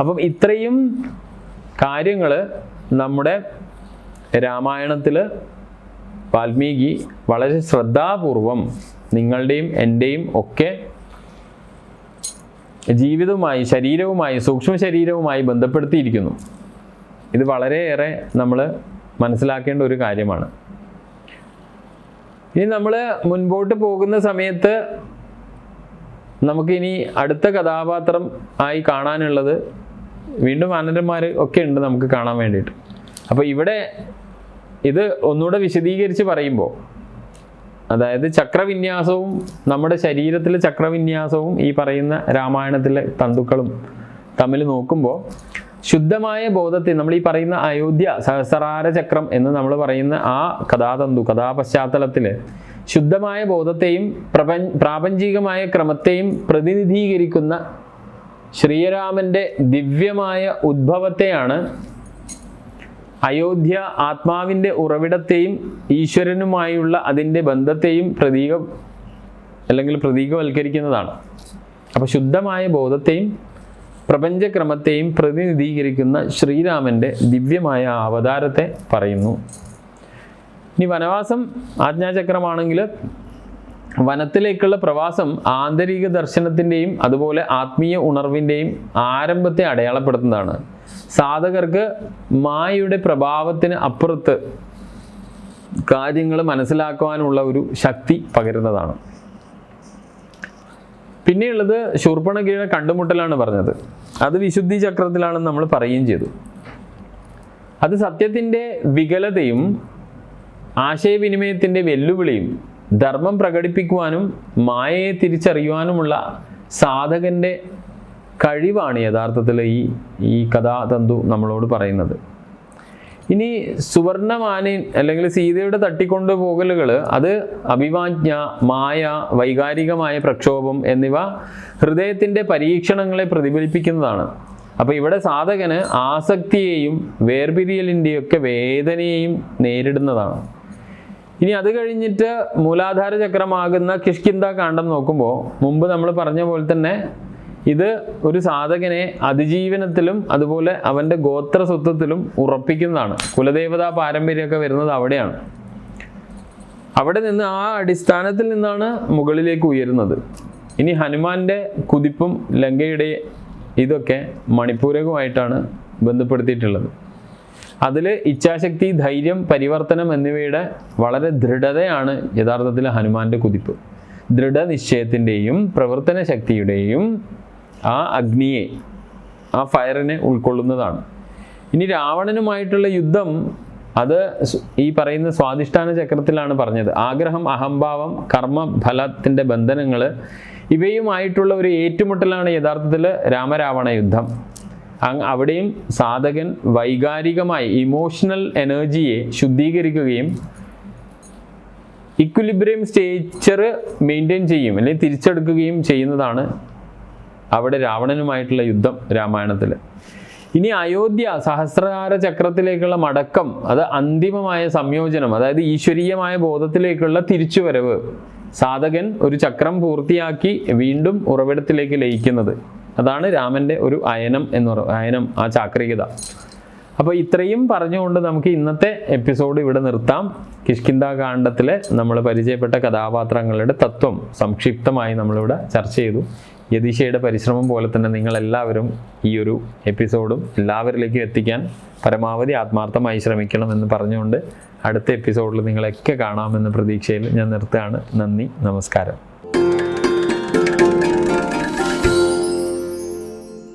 അപ്പം ഇത്രയും കാര്യങ്ങൾ നമ്മുടെ രാമായണത്തിൽ വാൽമീകി വളരെ ശ്രദ്ധാപൂർവം നിങ്ങളുടെയും എൻ്റെയും ഒക്കെ ജീവിതവുമായി, ശരീരവുമായി, സൂക്ഷ്മ ശരീരവുമായി ബന്ധപ്പെടുത്തിയിരിക്കുന്നു. ഇത് വളരെയേറെ നമ്മൾ മനസ്സിലാക്കേണ്ട ഒരു കാര്യമാണ്. ഇനി നമ്മൾ മുൻപോട്ട് പോകുന്ന സമയത്ത് നമുക്കിനി അടുത്ത കഥാപാത്രം ആയി കാണാനുള്ളത് വീണ്ടും വാനരന്മാർ ഒക്കെ ഉണ്ട് നമുക്ക് കാണാൻ വേണ്ടിയിട്ട്. അപ്പോൾ ഇവിടെ ഇത് ഒന്നുകൂടെ വിശദീകരിച്ച് പറയുമ്പോൾ, അതായത് ചക്രവിന്യാസവും നമ്മുടെ ശരീരത്തിലെ ചക്രവിന്യാസവും ഈ പറയുന്ന രാമായണത്തിലെ തന്തുക്കളും തമ്മിൽ നോക്കുമ്പോൾ, ശുദ്ധമായ ബോധത്തെ നമ്മൾ ഈ പറയുന്ന അയോധ്യ സഹസ്രാര ചക്രം എന്ന് നമ്മൾ പറയുന്ന ആ കഥാപശ്ചാത്തലത്തിൽ ശുദ്ധമായ ബോധത്തെയും പ്രാപഞ്ചികമായ ക്രമത്തെയും പ്രതിനിധീകരിക്കുന്ന ശ്രീരാമന്റെ ദിവ്യമായ ഉദ്ഭവത്തെയാണ്, അയോധ്യ ആത്മാവിൻ്റെ ഉറവിടത്തെയും ഈശ്വരനുമായുള്ള അതിൻ്റെ ബന്ധത്തെയും പ്രതീകവൽക്കരിക്കുന്നതാണ്. അപ്പോൾ ശുദ്ധമായ ബോധത്തെയും പ്രപഞ്ചക്രമത്തെയും പ്രതിനിധീകരിക്കുന്ന ശ്രീരാമൻ്റെ ദിവ്യമായ അവതാരത്തെ പറയുന്നു. ഇനി വനവാസം ആജ്ഞാചക്രമാണെങ്കിൽ വനത്തിലേക്കുള്ള പ്രവാസം ആന്തരിക ദർശനത്തിൻ്റെയും അതുപോലെ ആത്മീയ ഉണർവിൻ്റെയും ആരംഭത്തെ അടയാളപ്പെടുത്തുന്നതാണ്. സാധകർക്ക് മായയുടെ പ്രഭാവത്തിന് അപ്പുറത്ത് കാര്യങ്ങൾ മനസ്സിലാക്കുവാനുള്ള ഒരു ശക്തി പകരുന്നതാണ്. പിന്നെയുള്ളത് ശൂർപ്പണഖയുടെ കണ്ടുമുട്ടലാണ് പറഞ്ഞത്. അത് വിശുദ്ധി ചക്രത്തിലാണെന്ന് നമ്മൾ പറയുകയും ചെയ്തു. അത് സത്യത്തിൻ്റെ വികലതയും ആശയവിനിമയത്തിൻ്റെ വെല്ലുവിളിയും ധർമ്മം പ്രകടിപ്പിക്കുവാനും മായയെ തിരിച്ചറിയുവാനുമുള്ള സാധകൻ്റെ കഴിവാണ് യഥാർത്ഥത്തിൽ ഈ കഥാതന്തു നമ്മളോട് പറയുന്നത്. ഇനി സുവർണമാനിൻ അല്ലെങ്കിൽ സീതയുടെ തട്ടിക്കൊണ്ടുപോകലുകൾ, അത് അഭിവാജ്ഞ, മായ, വൈകാരികമായ പ്രക്ഷോഭം എന്നിവ ഹൃദയത്തിൻ്റെ പരീക്ഷണങ്ങളെ പ്രതിഫലിപ്പിക്കുന്നതാണ്. അപ്പോൾ ഇവിടെ സാധകന് ആസക്തിയെയും വേർപിരിയലിൻ്റെയൊക്കെ വേദനയെയും നേരിടുന്നതാണ്. ഇനി അത് കഴിഞ്ഞിട്ട് മൂലാധാര ചക്രമാകുന്ന കിഷ്കിന്ധാകാന്ഡം നോക്കുമ്പോൾ മുമ്പ് നമ്മൾ പറഞ്ഞ പോലെ തന്നെ ഇത് ഒരു സാധകനെ അതിജീവനത്തിലും അതുപോലെ അവൻ്റെ ഗോത്ര സ്വത്വത്തിലും ഉറപ്പിക്കുന്നതാണ്. കുലദേവതാ പാരമ്പര്യമൊക്കെ വരുന്നത് അവിടെയാണ്. അവിടെ നിന്ന് ആ അടിസ്ഥാനത്തിൽ നിന്നാണ് മുകളിലേക്ക് ഉയരുന്നത്. ഇനി ഹനുമാന്റെ കുതിപ്പും ലങ്കയുടെ ഇതൊക്കെ മണിപൂരകമായിട്ടാണ് ബന്ധപ്പെടുത്തിയിട്ടുള്ളത്. അതിൽ ഇച്ഛാശക്തി, ധൈര്യം, പരിവർത്തനം എന്നിവയുടെ വളരെ ദൃഢതയാണ് യഥാർത്ഥത്തിൽ ഹനുമാന്റെ കുതിപ്പ്. ദൃഢനിശ്ചയത്തിൻ്റെയും പ്രവർത്തന ശക്തിയുടെയും ആ അഗ്നിയെ, ആ ഫയറിനെ ഉൾക്കൊള്ളുന്നതാണ്. ഇനി രാവണനുമായിട്ടുള്ള യുദ്ധം, അത് ഈ പറയുന്ന സ്വാധിഷ്ഠാന ചക്രത്തിലാണ് പറഞ്ഞത്. ആഗ്രഹം, അഹംഭാവം, കർമ്മഫലത്തിൻ്റെ ബന്ധനങ്ങൾ ഇവയുമായിട്ടുള്ള ഒരു ഏറ്റുമുട്ടലാണ് യഥാർത്ഥത്തിൽ രാമരാവണ യുദ്ധം. അവിടെയും സാധകൻ വൈകാരികമായി ഇമോഷണൽ എനർജിയെ ശുദ്ധീകരിക്കുകയും ഇക്വിലിബ്രിയം സ്റ്റേച്ചർ മെയിൻറ്റെയിൻ ചെയ്യും അല്ലെങ്കിൽ തിരിച്ചെടുക്കുകയും ചെയ്യുന്നതാണ് അവിടെ രാവണനുമായിട്ടുള്ള യുദ്ധം രാമായണത്തിൽ. ഇനി അയോധ്യ സഹസ്രാര ചക്രത്തിലേക്കുള്ള മടക്കം, അത് അന്തിമമായ സംയോജനം, അതായത് ഈശ്വരീയമായ ബോധത്തിലേക്കുള്ള തിരിച്ചുവരവ്. സാധകൻ ഒരു ചക്രം പൂർത്തിയാക്കി വീണ്ടും ഉറവിടത്തിലേക്ക് ലയിക്കുന്നത്, അതാണ് രാമൻ്റെ ഒരു അയനം അയനം, ആ ചാക്രികത. അപ്പോൾ ഇത്രയും പറഞ്ഞുകൊണ്ട് നമുക്ക് ഇന്നത്തെ എപ്പിസോഡ് ഇവിടെ നിർത്താം. കിഷ്കിന്ധാകാന്ഡത്തിലെ നമ്മൾ പരിചയപ്പെട്ട കഥാപാത്രങ്ങളുടെ തത്വം സംക്ഷിപ്തമായി നമ്മളിവിടെ ചർച്ച ചെയ്തു. യതീഷയുടെ പരിശ്രമം പോലെ തന്നെ നിങ്ങളെല്ലാവരും ഈ ഒരു എപ്പിസോഡും എല്ലാവരിലേക്കും എത്തിക്കാൻ പരമാവധി ആത്മാർത്ഥമായി ശ്രമിക്കണമെന്ന് പറഞ്ഞുകൊണ്ട് അടുത്ത എപ്പിസോഡിൽ നിങ്ങളെയൊക്കെ കാണാമെന്ന പ്രതീക്ഷയിൽ ഞാൻ നിർത്തുകയാണ്. നന്ദി, നമസ്കാരം.